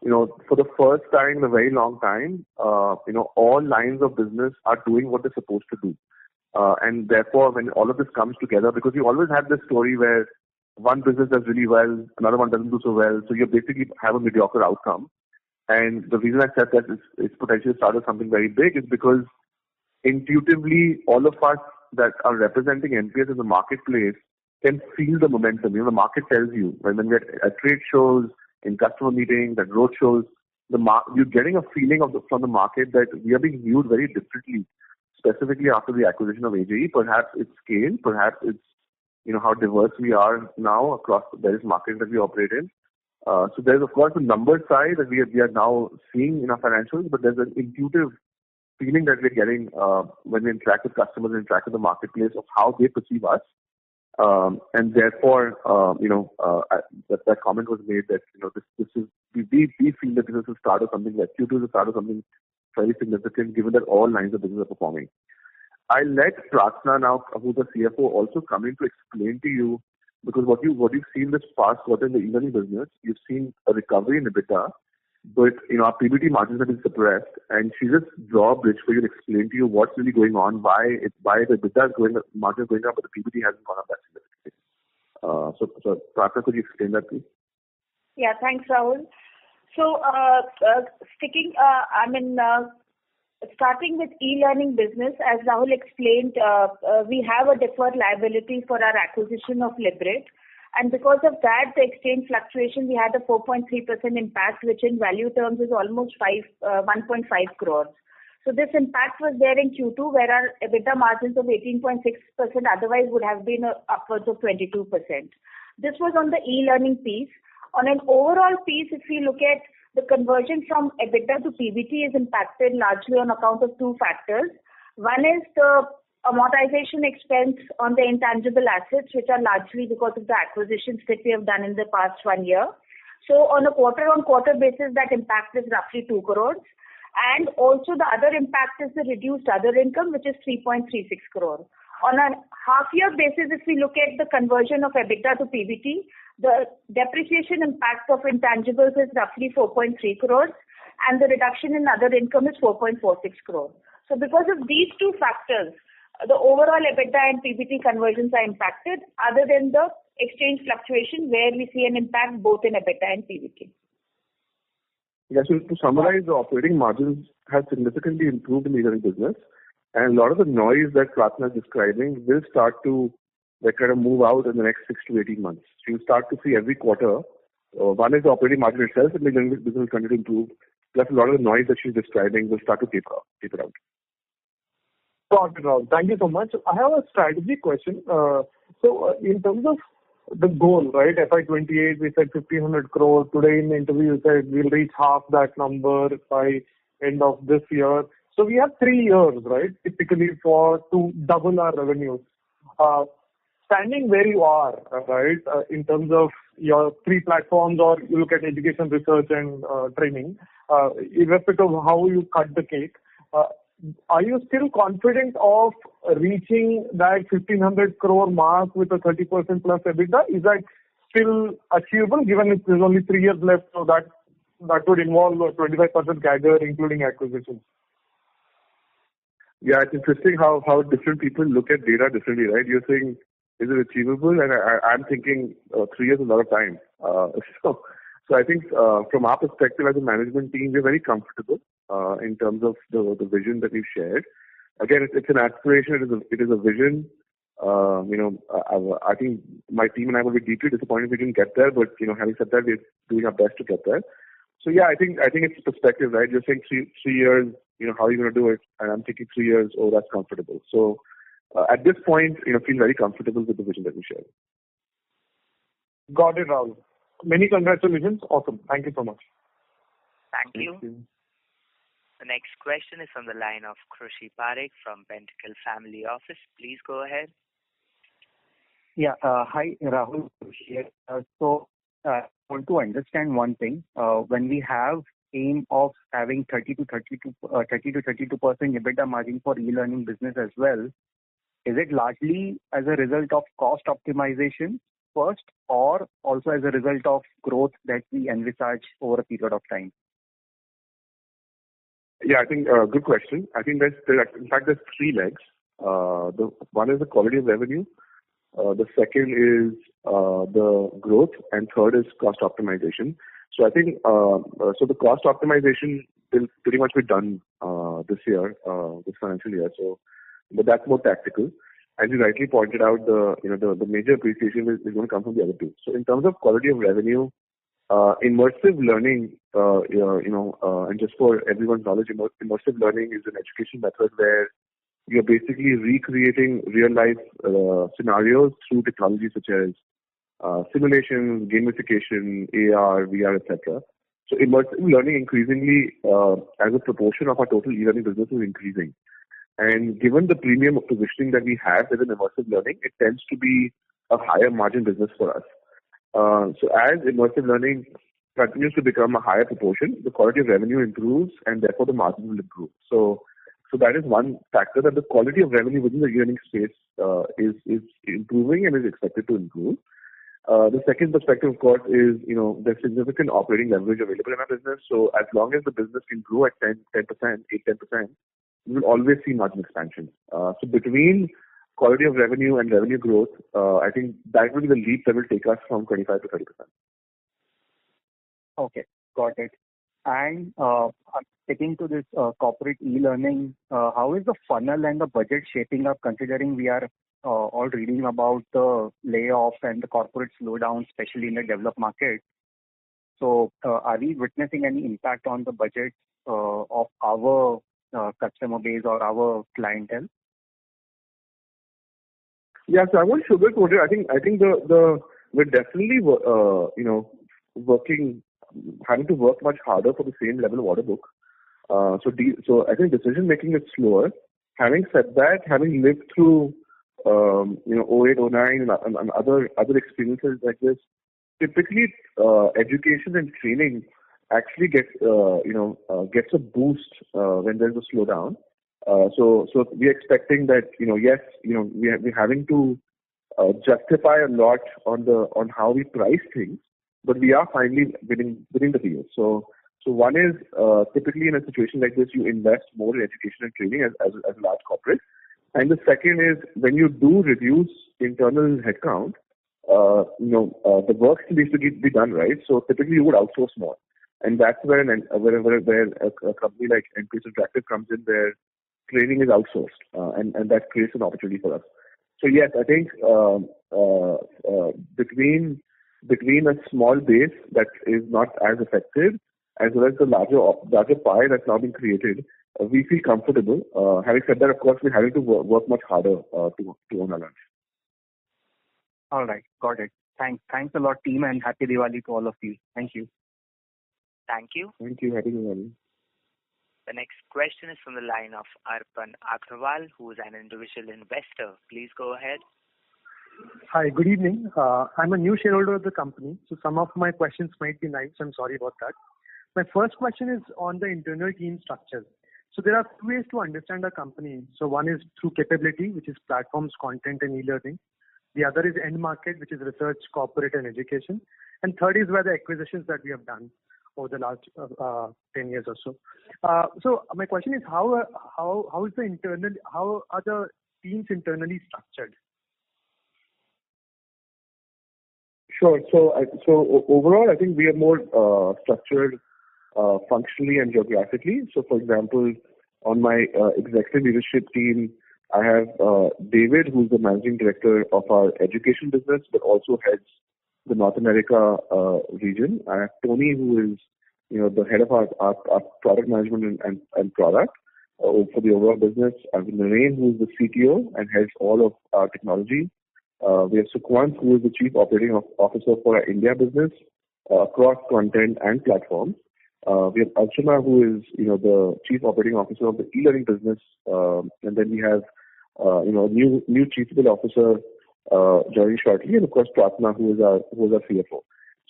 for the first time in a very long time, all lines of business are doing what they're supposed to do. And therefore, when all of this comes together, because you always have this story where one business does really well, another one doesn't do so well, so you basically have a mediocre outcome. And the reason I said that it's potentially started something very big is because intuitively, all of us that are representing MPS in the marketplace can feel the momentum. The market tells you when we're at trade shows, in customer meetings, at road shows, you're getting a feeling from the market that we are being viewed very differently, specifically after the acquisition of AJE. Perhaps it's scale, perhaps it's how diverse we are now across the various markets that we operate in. So there's of course the number side that we are now seeing in our financials, but there's an intuitive feeling that we're getting when we interact with customers and interact with the marketplace of how they perceive us. And therefore, that comment was made that this is we feel that this is the start of something, that Q2 is the start of something very significant, given that all lines of business are performing. I'll let Pratna now, who's the CFO, also come in to explain to you, because what you've seen this past quarter in the e-learning business, you've seen a recovery in EBITDA, but our PBT margins have been suppressed, and she just draw a bridge for you to explain to you what's really going on, why the EBITDA is going up, margin is going up, but the PBT hasn't gone up that significantly. So Pratna, could you explain that, please? Yeah, thanks, Rahul. So, starting with e-learning business, as Rahul explained, we have a deferred liability for our acquisition of Liberate. And because of that, the exchange fluctuation, we had a 4.3% impact, which in value terms is almost 1.5 crores. So this impact was there in Q2, where our EBITDA margins of 18.6% otherwise would have been upwards of 22%. This was on the e-learning piece. On an overall piece, if we look at the conversion from EBITDA to PBT is impacted largely on account of two factors. One is the amortization expense on the intangible assets, which are largely because of the acquisitions that we have done in the past 1 year. So on a quarter-on-quarter basis, that impact is roughly 2 crores. And also the other impact is the reduced other income, which is 3.36 crore. On a half-year basis, if we look at the conversion of EBITDA to PBT, the depreciation impact of intangibles is roughly 4.3 crores, and the reduction in other income is 4.46 crore. So because of these two factors, the overall EBITDA and PBT conversions are impacted, other than the exchange fluctuation, where we see an impact both in EBITDA and PBT. Yeah, so to summarize, the operating margins have significantly improved in the e-learning business, and a lot of the noise that Pratna is describing will start to kind of move out in the next 6 to 18 months. So you'll start to see every quarter, one is the operating margin itself, and the e-learning business will continue to improve, plus a lot of the noise that she's describing will start to taper out. Got it, Rahul. Thank you so much. I have a strategy question. So in terms of the goal, right, FY28, we said 1,500 crores. Today in the interview, you said we'll reach half that number by end of this year. So we have 3 years, right, typically to double our revenues. Standing where you are, right, in terms of your 3 platforms, or you look at education, research, and training, irrespective of how you cut the cake, are you still confident of reaching that 1,500 crore mark with a 30% plus EBITDA? Is that still achievable, given there's only 3 years left, so that would involve a 25% CAGR, including acquisitions? Yeah, it's interesting how different people look at data differently, right? You're saying, is it achievable? And I'm thinking 3 years is a lot of time. So I think from our perspective as a management team, we're very comfortable in terms of the vision that we've shared. Again, it's an aspiration. It is a vision. I think my team and I will be deeply disappointed if we didn't get there. But having said that, we're doing our best to get there. So yeah, I think it's perspective, right? You're saying 3 years. How are you going to do it? And I'm thinking 3 years. Oh, that's comfortable. So at this point, feel very comfortable with the vision that we shared. Got it, Rahul. Many congratulations. Awesome. Thank you so much. Thank you. The next question is from the line of Krushi Parekh from Pentacle Family Office. Please go ahead. Yeah. Hi, Rahul. So I want to understand one thing. When we have aim of having 30 to 32% EBITDA margin for e-learning business as well, is it largely as a result of cost optimization first, or also as a result of growth that we envisage over a period of time? Yeah, I think good question. I think there's 3 legs. The one is the quality of revenue. The second is the growth, and third is cost optimization. So I think so the cost optimization will pretty much be done this year, this financial year. So, but that's more tactical. As you rightly pointed out, the major appreciation is going to come from the other two. So in terms of quality of revenue, immersive learning, and just for everyone's knowledge, immersive learning is an education method where you're basically recreating real life scenarios through technology such as simulations, gamification, AR, VR, etc. So immersive learning increasingly as a proportion of our total e-learning business is increasing. And given the premium positioning that we have within immersive learning, it tends to be a higher margin business for us. So as immersive learning continues to become a higher proportion, the quality of revenue improves and therefore the margin will improve. So that is one factor, that the quality of revenue within the e-learning space is improving and is expected to improve. The second perspective, of course, is, there's significant operating leverage available in our business. So as long as the business can grow at 10%, we will always see margin expansion. So between quality of revenue and revenue growth, I think that will be the leap that will take us from 25 to 30%. Okay, got it. And sticking to this corporate e-learning, how is the funnel and the budget shaping up, considering we are all reading about the layoffs and the corporate slowdown, especially in the developed market? So are we witnessing any impact on the budget of our customer base or our clientele? Yeah, so I won't sugarcoat it. I think we're definitely having to work much harder for the same level of order book. So I think decision making is slower. Having said that, having lived through 08, 09 and other experiences like this, typically education and training actually gets a boost when there's a slowdown. So we're expecting that we're having to justify a lot on how we price things, but we are finally winning the deal. So one is typically in a situation like this, you invest more in education and training as a large corporate. And the second is when you do reduce internal headcount, the work needs to be done, right? So typically you would outsource more. And that's where a company like MPS Interactive comes in, where training is outsourced, and that creates an opportunity for us. So yes, I think between a small base that is not as affected, as well as the larger pie that's now been created, we feel comfortable. Having said that, of course, we're having to work much harder to own our lunch. All right, got it. Thanks a lot, team, and happy Diwali to all of you. Thank you. Thank you. Thank you. Happy Diwali. The next question is from the line of Arpan Agrawal, who is an individual investor. Please go ahead. Hi, good evening. I'm a new shareholder of the company, so some of my questions might be naive, so I'm sorry about that. My first question is on the internal team structure. So there are two ways to understand a company. So one is through capability, which is platforms, content, and e-learning. The other is end market, which is research, corporate, and education. And third is where the acquisitions that we have done over the last 10 years or so. So my question is, how are the teams internally structured? Sure. So overall, I think we are more structured functionally and geographically. So, for example, on my executive leadership team, I have David, who's the managing director of our education business, but also heads the North America region. I have Tony, who is the head of our product management and product for the overall business. I have Naren, who is the CTO and heads all of our technology. We have Sukwant, who is the chief operating officer for our India business across content and platforms. We have Archana, who is the chief operating officer of the e-learning business, and then we have new chief people officer joining shortly, and of course Pratna, who is our CFO.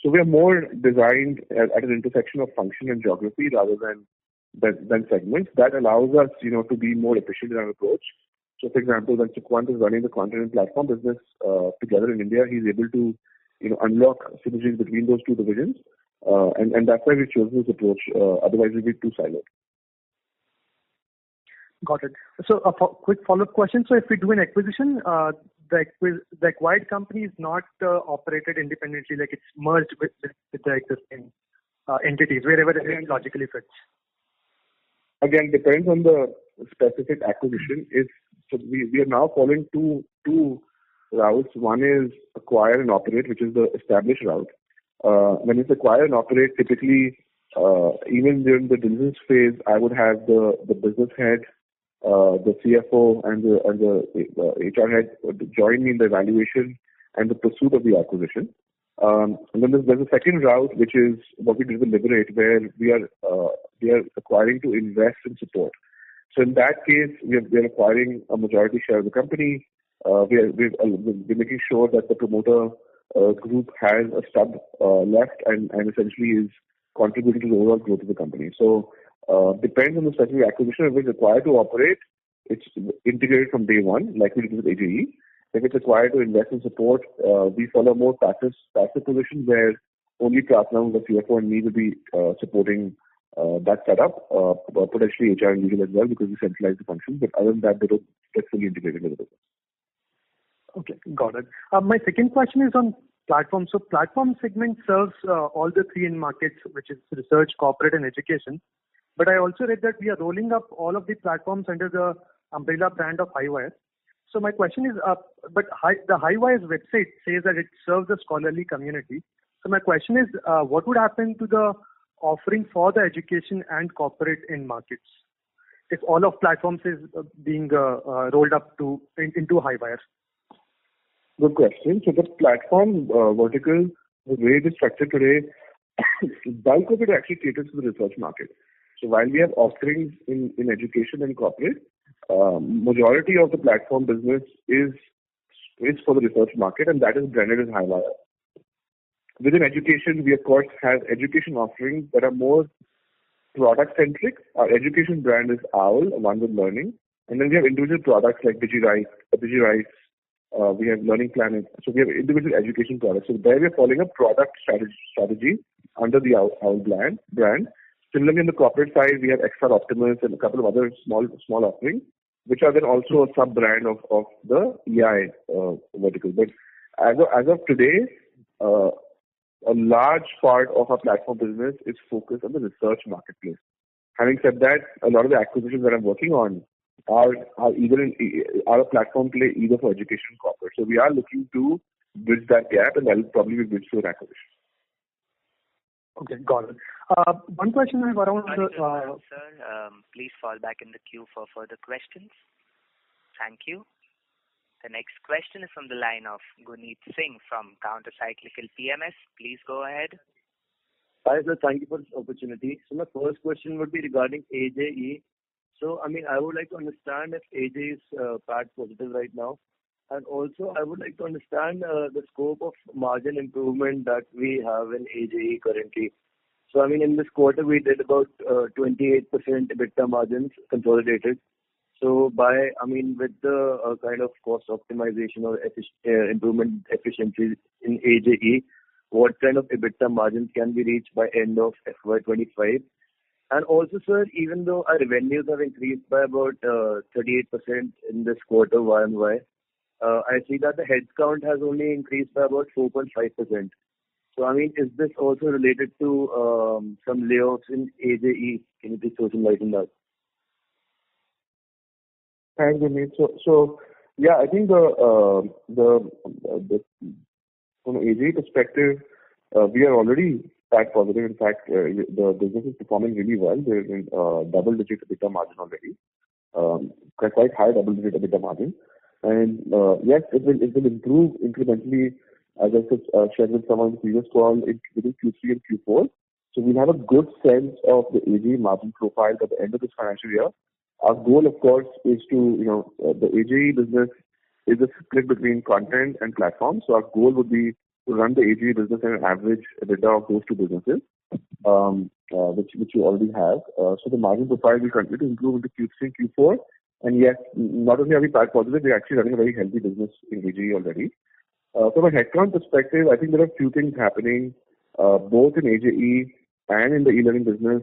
So we are more designed at an intersection of function and geography rather than segments. That allows us to be more efficient in our approach. So, for example, when Sukwant is running the content and platform business together in India, he's able to unlock synergies between those two divisions. And that's why we chose this approach. Otherwise, we'd be too siloed. Got it. So a quick follow-up question. So if we do an acquisition, the acquired company is not operated independently, like it's merged with the existing entities, wherever it logically fits. Again, depends on the specific acquisition. So we are now following two routes. One is acquire and operate, which is the established route. When it's acquire and operate, typically, even during the diligence phase, I would have the business head, the CFO, and the HR head join me in the evaluation. and the pursuit of the acquisition. And then there's a second route, which is what we did with Liberate, where we are acquiring to invest in support. So in that case, we are acquiring a majority share of the company. We're making sure that the promoter group has a stub left and essentially is contributing to the overall growth of the company. So depends on the specific acquisition. If it's required to operate, it's integrated from day one, like we did with AJE. If it's required to invest in support, we follow more passive position where only Pratna, the CFO, and me will be supporting that setup, potentially HR and legal as well, because we centralize the function. But other than that, they don't get fully integrated with the business. Okay, got it. My second question is on platform. So platform segment serves all the three end markets, which is research, corporate, and education. But I also read that we are rolling up all of the platforms under the umbrella brand of Highwire. So my question is, the Highwire's website says that it serves the scholarly community. So my question is, what would happen to the offering for the education and corporate end markets if all of platforms is being rolled up into Highwire? Good question. So the platform vertical, the way it is structured today, bulk of it actually caters to the research market. So while we have offerings in education and corporate, majority of the platform business is for the research market, and that is branded as Highwire. Within education, we of course have education offerings that are more product centric. Our education brand is OWL, One with Learning, and then we have individual products like DigiWrite. We have Learning Planet. So we have individual education products. So there we are following a product strategy under the OWL brand. Similarly, on the corporate side, we have XR Optimus and a couple of other small offerings, which are then also a sub-brand of the EI vertical. But as of today, a large part of our platform business is focused on the research marketplace. Having said that, a lot of the acquisitions that I'm working on are a platform play either for education or corporate. So we are looking to bridge that gap, and that will probably be bridged through an acquisition. Okay, got it. One question I have around Sir, please fall back in the queue for further questions. Thank you. The next question is from the line of Guneet Singh from Countercyclical PMS. Please go ahead. Hi, sir. Thank you for this opportunity. So my first question would be regarding AJE. So, I would like to understand if AJE is PAT positive right now. And also, I would like to understand the scope of margin improvement that we have in AJE currently. So, in this quarter, we did about 28% EBITDA margins consolidated. So, with the kind of cost optimization or improvement efficiencies in AJE, what kind of EBITDA margins can be reached by end of FY25? And also, sir, even though our revenues have increased by about 38% in this quarter YoY, I see that the headcount has only increased by about 4.5%. So, is this also related to some layoffs in AJE? Can you please throw some light on that? Thanks, Guneet. So yeah, I think the from an AJE perspective, we are already PAT positive. In fact, the business is performing really well. They're in double-digit EBITDA margin already, quite high double-digit EBITDA margin. And yes, it will improve incrementally, as I shared with someone in the previous call, within Q3 and Q4. So we'll have a good sense of the AJE margin profile at the end of this financial year. Our goal, of course, is to, the AJE business is a split between content and platform. So our goal would be to run the AJE business at an average EBITDA of those two businesses, which you already have. So the margin profile will continue to improve into Q3 and Q4. And yes, not only are we PAT positive, we're actually running a very healthy business in AJE already. From a headcount perspective, I think there are a few things happening, both in AJE and in the e-learning business.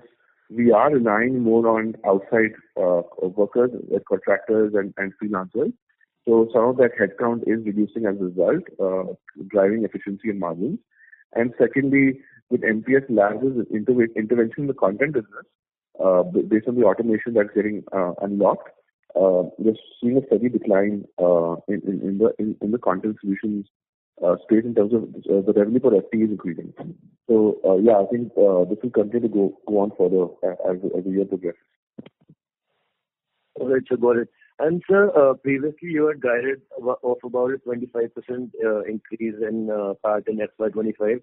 We are relying more on outside workers, like contractors and freelancers. So some of that headcount is reducing as a result, driving efficiency and margins. And secondly, with MPS Labs' intervention in the content business, based on the automation that's getting unlocked, we're seeing a steady decline in the content solutions space in terms of the revenue per FT is increasing. So yeah, I think this will continue to go on further as the year progresses. All right, so got it. And sir, previously you had guided of about a 25% increase in PAT in FY25.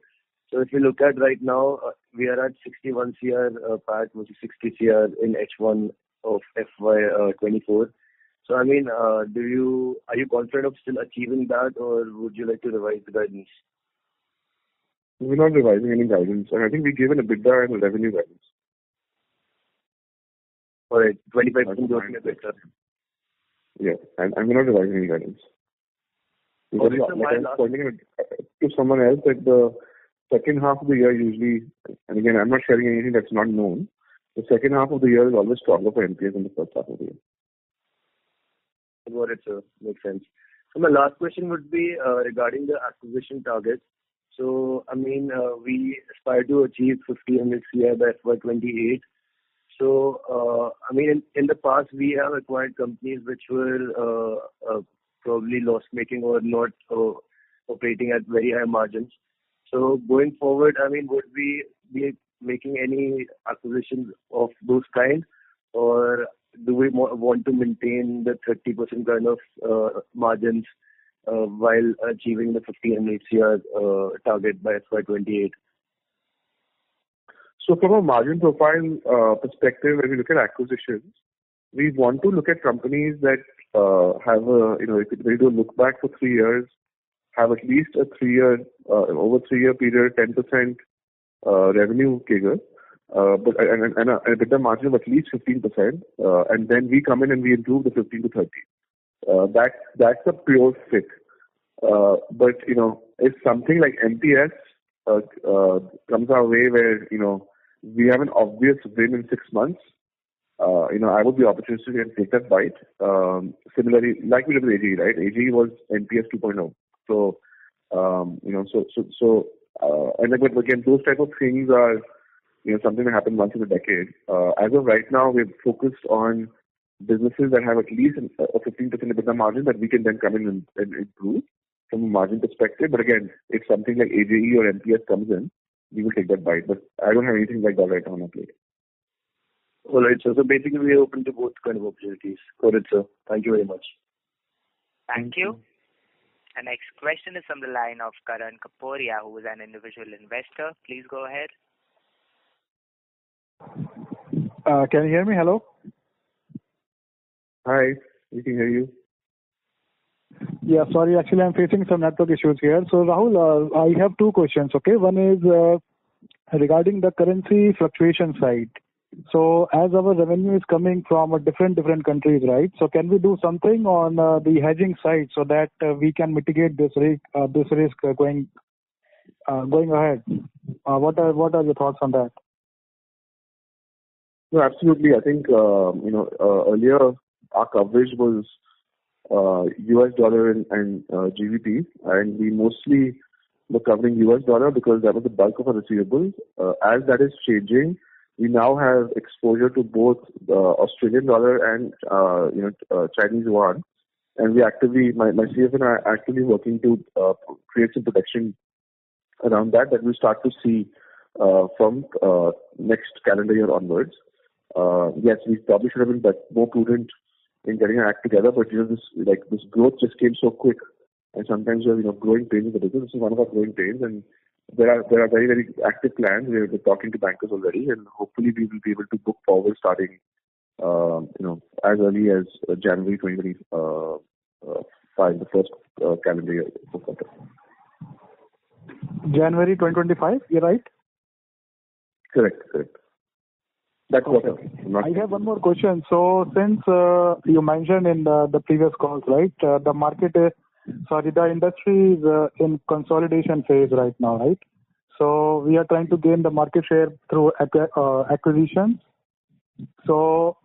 So if you look at right now, we are at 61 CR PAT versus 60 CR in H1 of FY24. So I mean, are you confident of still achieving that, or would you like to revise the guidance? We're not revising any guidance, and I think we gave an EBITDA and a revenue guidance. All right, 25% growth in EBITDA. Yeah, and we're not revising any guidance. Because Okay, so like I'm pointing to someone else that the second half of the year usually, and again, I'm not sharing anything that's not known. The second half of the year is always stronger for MPS than the first half of the year. Got it, sir. Makes sense. So my last question would be regarding the acquisition target. So, I mean, we aspire to achieve 1,500 CR by FY28. So, I mean, in the past, we have acquired companies which were probably loss-making or not operating at very high margins. So, going forward, I mean, would we be making any acquisitions of those kind, or do we want to maintain the 30% kind of margins while achieving the 1,500 CR target by FY28? So from a margin profile perspective, when we look at acquisitions, we want to look at companies that have a, if they do a look back for 3 years, have at least a 3-year, over 3-year period, 10% revenue CAGR, but and a EBITDA margin of at least 15%, and then we come in and we improve the 15 to 30. That's a pure fit. But if something like MPS comes our way where we have an obvious win in 6 months, I would be opportunistic and take that bite. Similarly, like we did with AGE, right? AGE was MPS 2.0. So, and but again, those type of things are, something that happens once in a decade. As of right now, we're focused on businesses that have at least a 15% EBITDA margin that we can then come in and improve from a margin perspective. But again, if something like AGE or MPS comes in, we will take that bite. But I don't have anything like that right now on my plate. All right, sir. So basically, we are open to both kind of opportunities. Got it, sir. Thank you very much. Thank you. The next question is from the line of Karan Kaporia, who is an individual investor. Please go ahead. Can you hear me? Hello? Hi, we can hear you. Yeah, sorry. Actually, I'm facing some network issues here. So, Rahul, I have 2 questions, okay? One is regarding the currency fluctuation side. So, as our revenue is coming from different countries, right? So, can we do something on the hedging side so that we can mitigate this risk going ahead? What are your thoughts on that? No, absolutely. I think earlier our coverage was US dollar and GBP, and we mostly were covering US dollar because that was the bulk of our receivables. As that is changing, we now have exposure to both Australian dollar and Chinese yuan, and we actively, my CFO and I are actively working to create some protection around that we start to see from next calendar year onwards. Yes, we probably should have been more prudent in getting our act together, but this growth just came so quick, and sometimes you have growing pains in the business. This is one of our growing pains, and there are very, very active plans. We're talking to bankers already, and hopefully we will be able to book forward starting as early as January 2025, the first calendar year quarter. January 2025, you're right? Correct. That quarter. Okay. I have one more question. So since you mentioned in the previous calls, right, the industry is in consolidation phase right now, right? So we are trying to gain the market share through acquisitions. So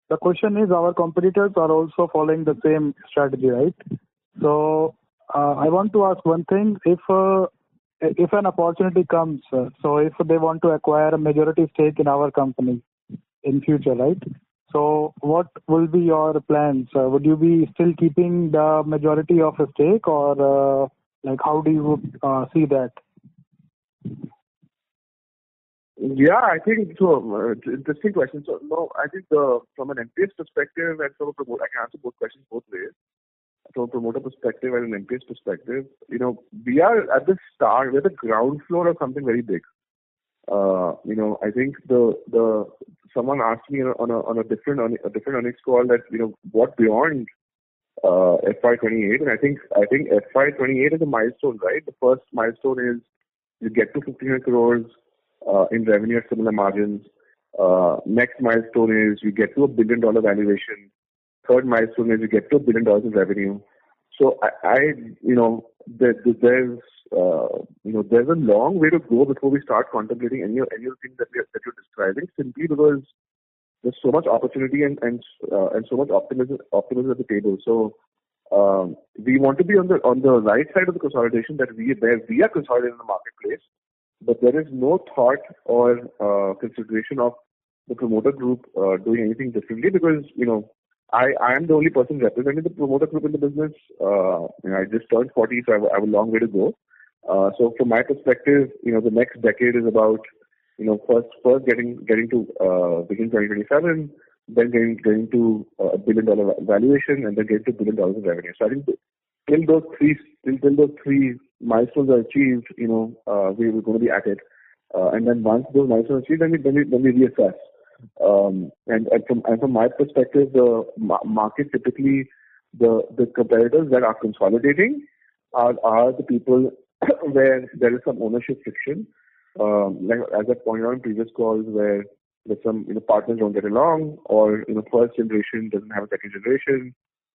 the question is, our competitors are also following the same strategy, right? So I want to ask one thing. If an opportunity comes, so if they want to acquire a majority stake in our company in future, right? So what will be your plans? Would you be still keeping the majority of a stake, or how do you see that? Yeah, I think so. Interesting question. So, no, I think from an MPS perspective and from a promoter, I can answer both questions both ways. From a promoter perspective and an MPS perspective, we are at the start, we're the ground floor of something very big. I think someone asked me on a different earnings call that what beyond FY28, and I think FY28 is a milestone, right? The first milestone is you get to 1,500 crores in revenue at similar margins. Next milestone is you get to $1 billion valuation. Third milestone is you get to $1 billion in revenue. So there's a long way to go before we start contemplating any of the things that you're describing, simply because there's so much opportunity and so much optimism at the table. So we want to be on the right side of the consolidation, where we are consolidating in the marketplace, but there is no thought or consideration of the promoter group doing anything differently, because I am the only person representing the promoter group in the business. I just turned 40, so I have a long way to go. So from my perspective, the next decade is about first getting to Vision 2027, then getting to $1 billion valuation, and then getting to $1 billion in revenue. So I think till those three milestones are achieved, we're going to be at it. And then once those milestones are achieved, then we reassess. And from my perspective, the market typically, the competitors that are consolidating are the people where there is some ownership friction. Like as I pointed out in previous calls, where there's some partners don't get along, or first generation doesn't have a second generation,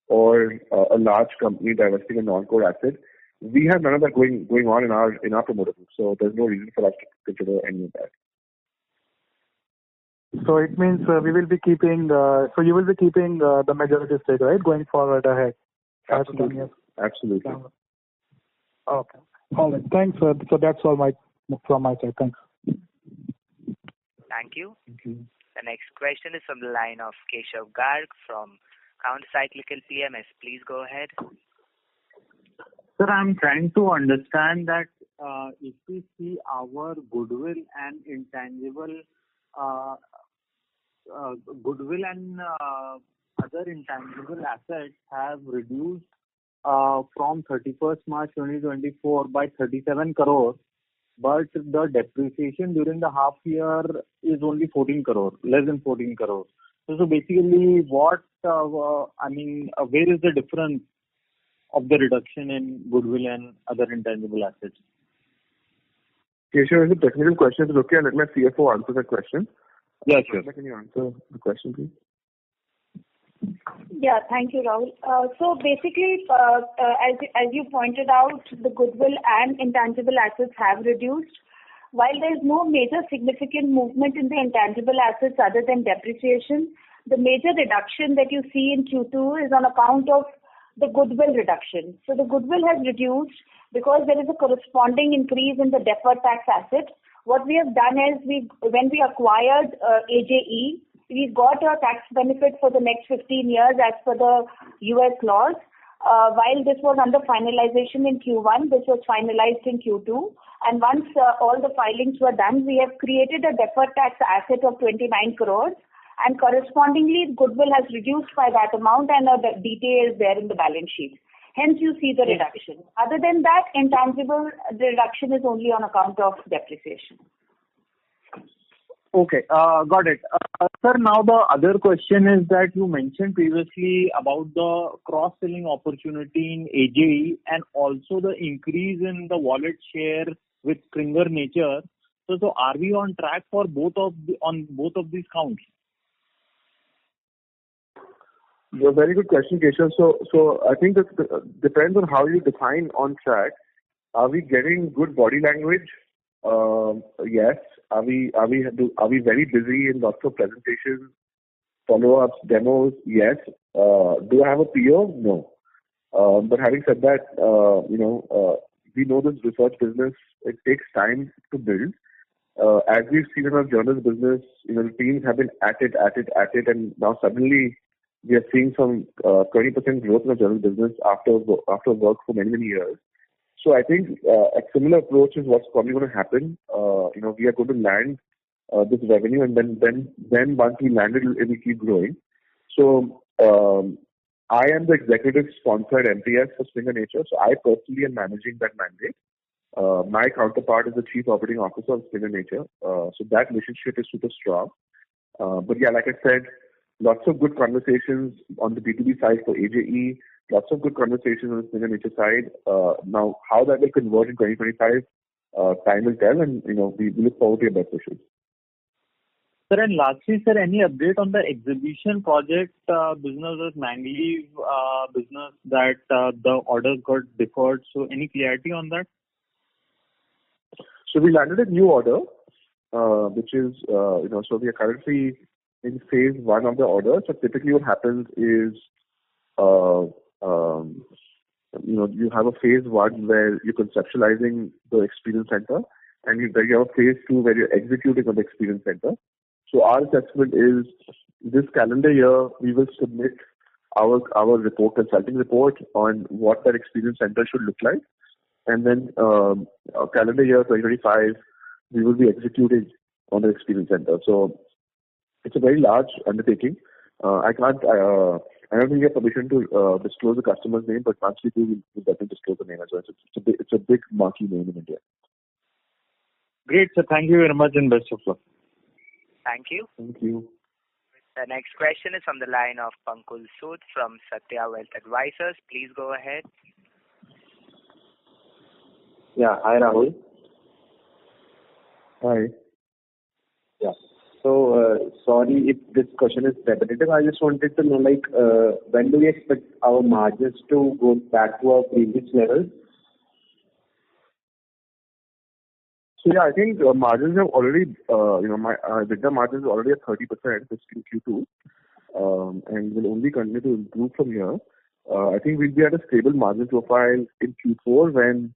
or a large company divesting a non-core asset. We have none of that going on in our promoter group, so there's no reason for us to consider any of that. So it means we will be keeping. So you will be keeping the majority stake, right, going forward ahead? Absolutely. Absolutely. Okay. All right. Thanks. So that's all from my side. Thanks. Thank you. The next question is from the line of Keshav Garg from Countercyclical PMS. Please go ahead. Sir, I'm trying to understand that if we see our goodwill and other intangible assets have reduced from 31st March 2024 by 37 crore, but the depreciation during the half year is only 14 crore, less than 14 crore. So basically, where is the difference of the reduction in goodwill and other intangible assets? Keshav, it's a technical question. It's okay. I'll let my CFO answer that question. Yeah, sure. Can you answer the question, please? Yeah, thank you, Rahul. So basically, as you pointed out, the goodwill and intangible assets have reduced. While there is no major significant movement in the intangible assets other than depreciation, the major reduction that you see in Q2 is on account of the goodwill reduction. So the goodwill has reduced because there is a corresponding increase in the deferred tax asset. What we have done is, when we acquired AJE, we got a tax benefit for the next 15 years as per the US laws. While this was under finalization in Q1, this was finalized in Q2. And once all the filings were done, we have created a deferred tax asset of 29 crores. And correspondingly, goodwill has reduced by that amount, and the detail is there in the balance sheet. Hence, you see the reduction. Other than that, intangible reduction is only on account of depreciation. Okay, got it. Sir, now the other question is that you mentioned previously about the cross-selling opportunity in AJE and also the increase in the wallet share with Springer Nature. So are we on track for both of these counts? A very good question, Keshav. So I think that depends on how you define on track. Are we getting good body language? Yes. Are we very busy in lots of presentations, follow-ups, demos? Yes. Do I have a PO? No. But having said that, we know this research business, it takes time to build. As we've seen in our journals business, the teams have been at it, and now suddenly we are seeing some 20% growth in our journal business after work for many, many years. So I think a similar approach is what's probably going to happen. We are going to land this revenue, and then once we land it will keep growing. So I am the executive sponsor at MPS for Springer Nature, so I personally am managing that mandate. My counterpart is the chief operating officer of Springer Nature, so that relationship is super strong. But yeah, like I said, lots of good conversations on the B2B side for AJE, lots of good conversations on the Springer Nature side. Now, how that will convert in 2025, time will tell, and we look forward to your best wishes. Sir, and lastly, sir, any update on the exhibition project business with Mangleve business that the orders got deferred? So any clarity on that? So we landed a new order, which is, so we are currently in phase 1 of the order. So typically what happens is, you have a phase 1 where you're conceptualizing the experience center, and you have a phase 2 where you're executing on the experience center. So our assessment is this calendar year we will submit our consulting report on what that experience center should look like, and then calendar year 2025 we will be executing on the experience center. So it's a very large undertaking. I don't think we have permission to disclose the customer's name, but once we do, we'll definitely disclose the name as well. It's a big marquee name in India. Great, sir. Thank you very much and best of luck. Thank you. Thank you. The next question is from the line of Pankul Sood from Satya Wealth Advisors. Please go ahead. Yeah. Hi, Rahul. Hi. Yeah. So, sorry if this question is repetitive. I just wanted to know, when do we expect our margins to go back to our previous levels? So yeah, I think margins have already, my EBITDA margins are already at 30% this Q2, and will only continue to improve from here. I think we'll be at a stable margin profile in Q4 when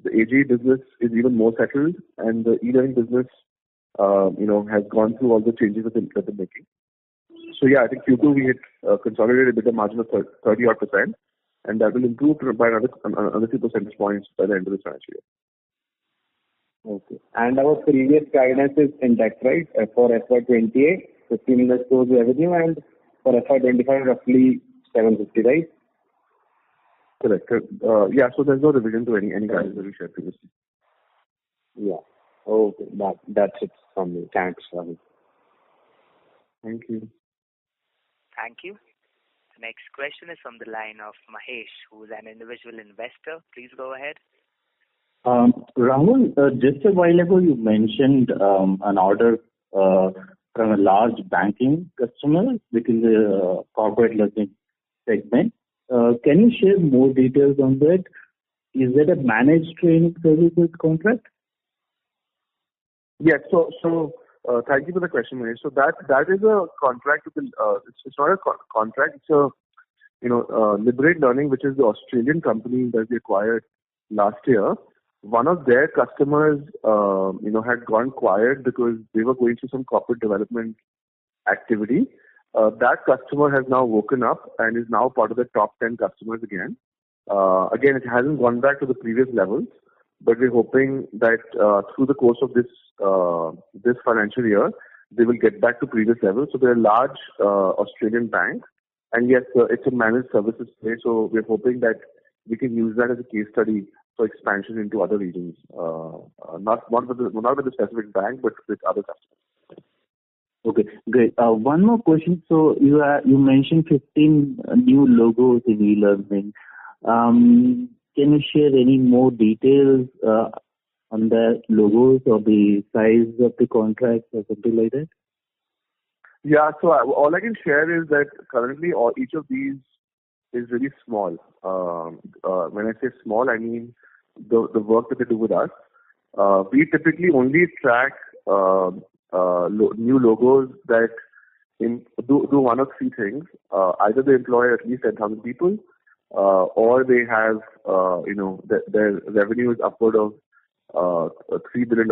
the AJE business is even more settled and the e-learning business, has gone through all the changes that they're making. So yeah, I think Q2 we hit consolidated EBITDA margin of 30-odd%, and that will improve by another 2 percentage points by the end of this financial year. Okay. And our previous guidance is intact, right? For FY28, 15 million crores revenue, and for FY25, roughly 750, right? Correct. Yeah, so there's no revision to any guidance that we shared previously. Yeah. Okay. That's it from me. Thanks, Rahul. Thank you. Thank you. The next question is from the line of Mahesh, who is an individual investor. Please go ahead. Rahul, just a while ago you mentioned an order from a large banking customer within the corporate learning segment. Can you share more details on that? Is that a managed training services contract? Yes. So thank you for the question, Mahesh. So that is a contract. It's not a contract. It's a Liberate Learning, which is the Australian company that we acquired last year. One of their customers, had gone quiet because they were going through some corporate development activity. That customer has now woken up and is now part of the top 10 customers again. Again, it hasn't gone back to the previous levels, but we're hoping that through the course of this financial year, they will get back to previous levels. So they're a large Australian bank, and yes, it's a managed services place. So we're hoping that we can use that as a case study for expansion into other regions, not with the specific bank, but with other customers. Okay, great. One more question. So you mentioned 15 new logos in e-learning. Can you share any more details on the logos or the size of the contracts or something like that? Yeah, so all I can share is that currently each of these is really small. When I say small, I mean the work that they do with us. We typically only track new logos that do one of three things. Either they employ at least 10,000 people, or they have, their revenue is upward of $3 billion,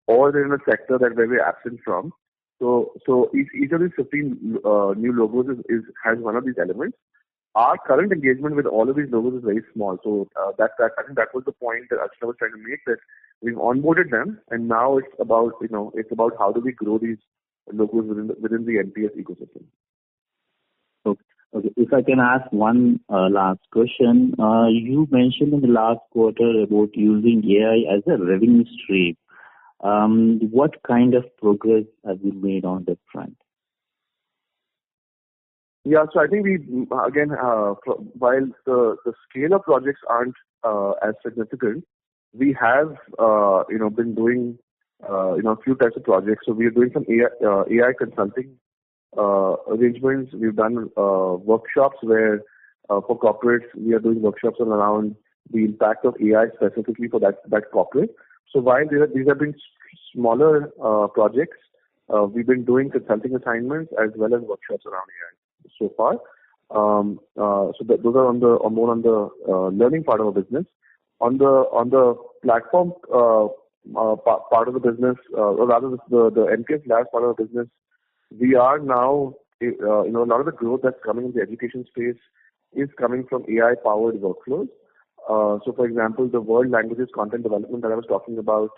or they're in a sector that where we're absent from. So each of these 15 new logos has one of these elements. our current engagement with all of these logos is very small. So that I think that was the point that Archana was trying to make, that we've onboarded them, and now it's about how do we grow these logos within the MPS ecosystem. Okay. If I can ask one last question, you mentioned in the last quarter about using AI as a revenue stream. What kind of progress have you made on that front? Yeah, so I think we, again, while the scale of projects aren't as significant, we have, been doing, a few types of projects. So we are doing some AI consulting arrangements. We've done workshops where, for corporates, we are doing workshops around the impact of AI specifically for that corporate. So while these have been smaller projects, we've been doing consulting assignments as well as workshops around AI so far. Those are more on the learning part of our business. On the platform part of the business, or rather the MPS Labs part of the business, we are now, a lot of the growth that's coming in the education space is coming from AI-powered workflows. So, for example, the world languages content development that I was talking about,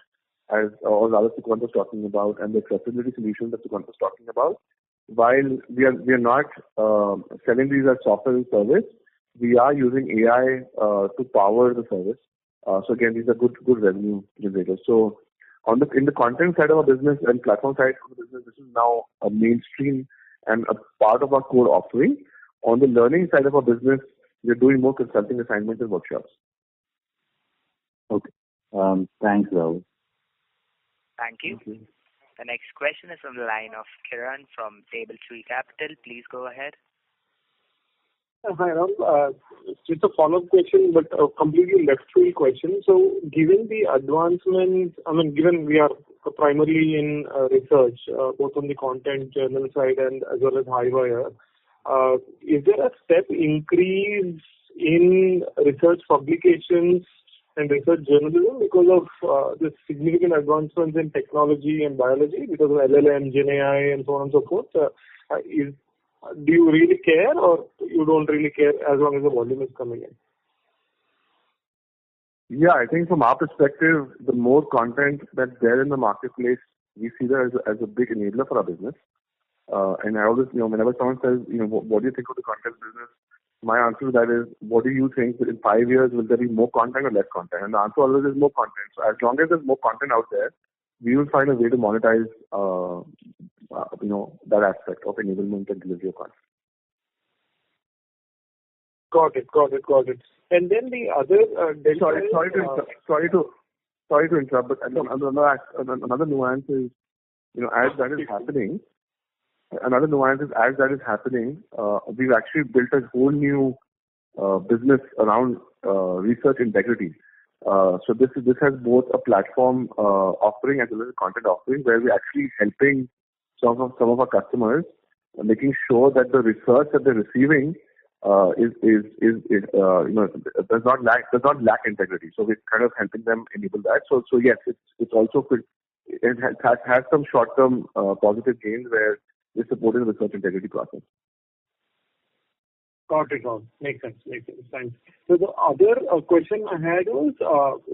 or rather Sukhwant was talking about, and the accessibility solution that Sukhwant was talking about, while we are not selling these as software as a service, we are using AI to power the service. So again, these are good revenue generators. So in the content side of our business and platform side of the business, this is now a mainstream and a part of our core offering. On the learning side of our business, we're doing more consulting assignments and workshops. Okay. Thanks, Rahul. Thank you. The next question is from the line of Kiran from Table Tree Capital. Please go ahead. Hi, Rahul. Just a follow-up question, but a completely left field question. So, given the advancements, given we are primarily in research, both on the content journal side and as well as Highwire, is there a step increase in research publications and research journalism because of the significant advancements in technology and biology, because of LLM, Gen AI, and so on and so forth? Do you really care, or you don't really care as long as the volume is coming in? Yeah, I think from our perspective, the more content that's there in the marketplace, we see that as a big enabler for our business. And I always, whenever someone says, what do you think of the content business? My answer to that is, what do you think that in 5 years, will there be more content or less content? And the answer always is more content. So as long as there's more content out there, we will find a way to monetize, that aspect of enablement and delivery of content. Got it. And then the other Sorry to interrupt, but another nuance is, as that is happening, we've actually built a whole new business around research integrity. So this has both a platform offering as well as a content offering, where we're actually helping some of our customers, making sure that the research that they're receiving does not lack integrity. So we're kind of helping them enable that. So yes, it's also has some short-term positive gains where we're supporting the research integrity process. Got it. Makes sense. Thanks. So the other question I had was,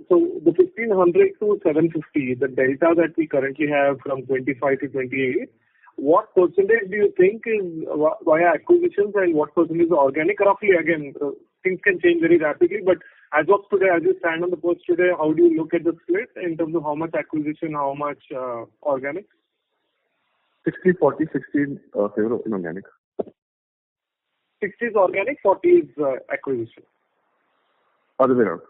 so the 1,500 to 750, the delta that we currently have from 25 to 28, what percentage do you think is via acquisitions and what percentage is organic? Roughly, again, things can change very rapidly, but as of today, as you stand on the post today, how do you look at the split in terms of how much acquisition, how much organic? 60-40, 60 favor inorganic. 60 is organic, 40 is acquisition. Other way around.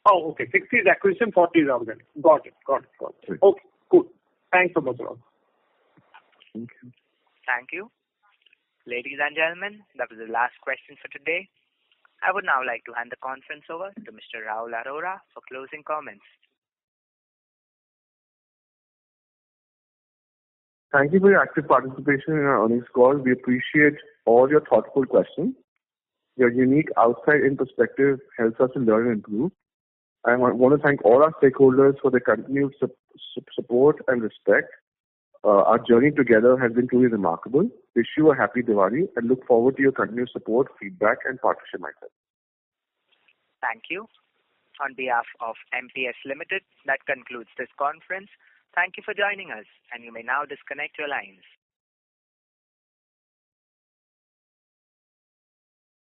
Oh, okay. 60 is acquisition, 40 is organic. Got it. Right. Okay, cool. Thanks so much, Rahul. Thank you. Ladies and gentlemen, that was the last question for today. I would now like to hand the conference over to Mr. Rahul Arora for closing comments. Thank you for your active participation in our earnings call. We appreciate all your thoughtful questions. Your unique outside-in perspective helps us to learn and improve. I want to thank all our stakeholders for their continued support and respect. Our journey together has been truly remarkable. Wish you a happy Diwali and look forward to your continued support, feedback, and partnership, my friend. Thank you. On behalf of MPS Limited, that concludes this conference. Thank you for joining us, and you may now disconnect your lines.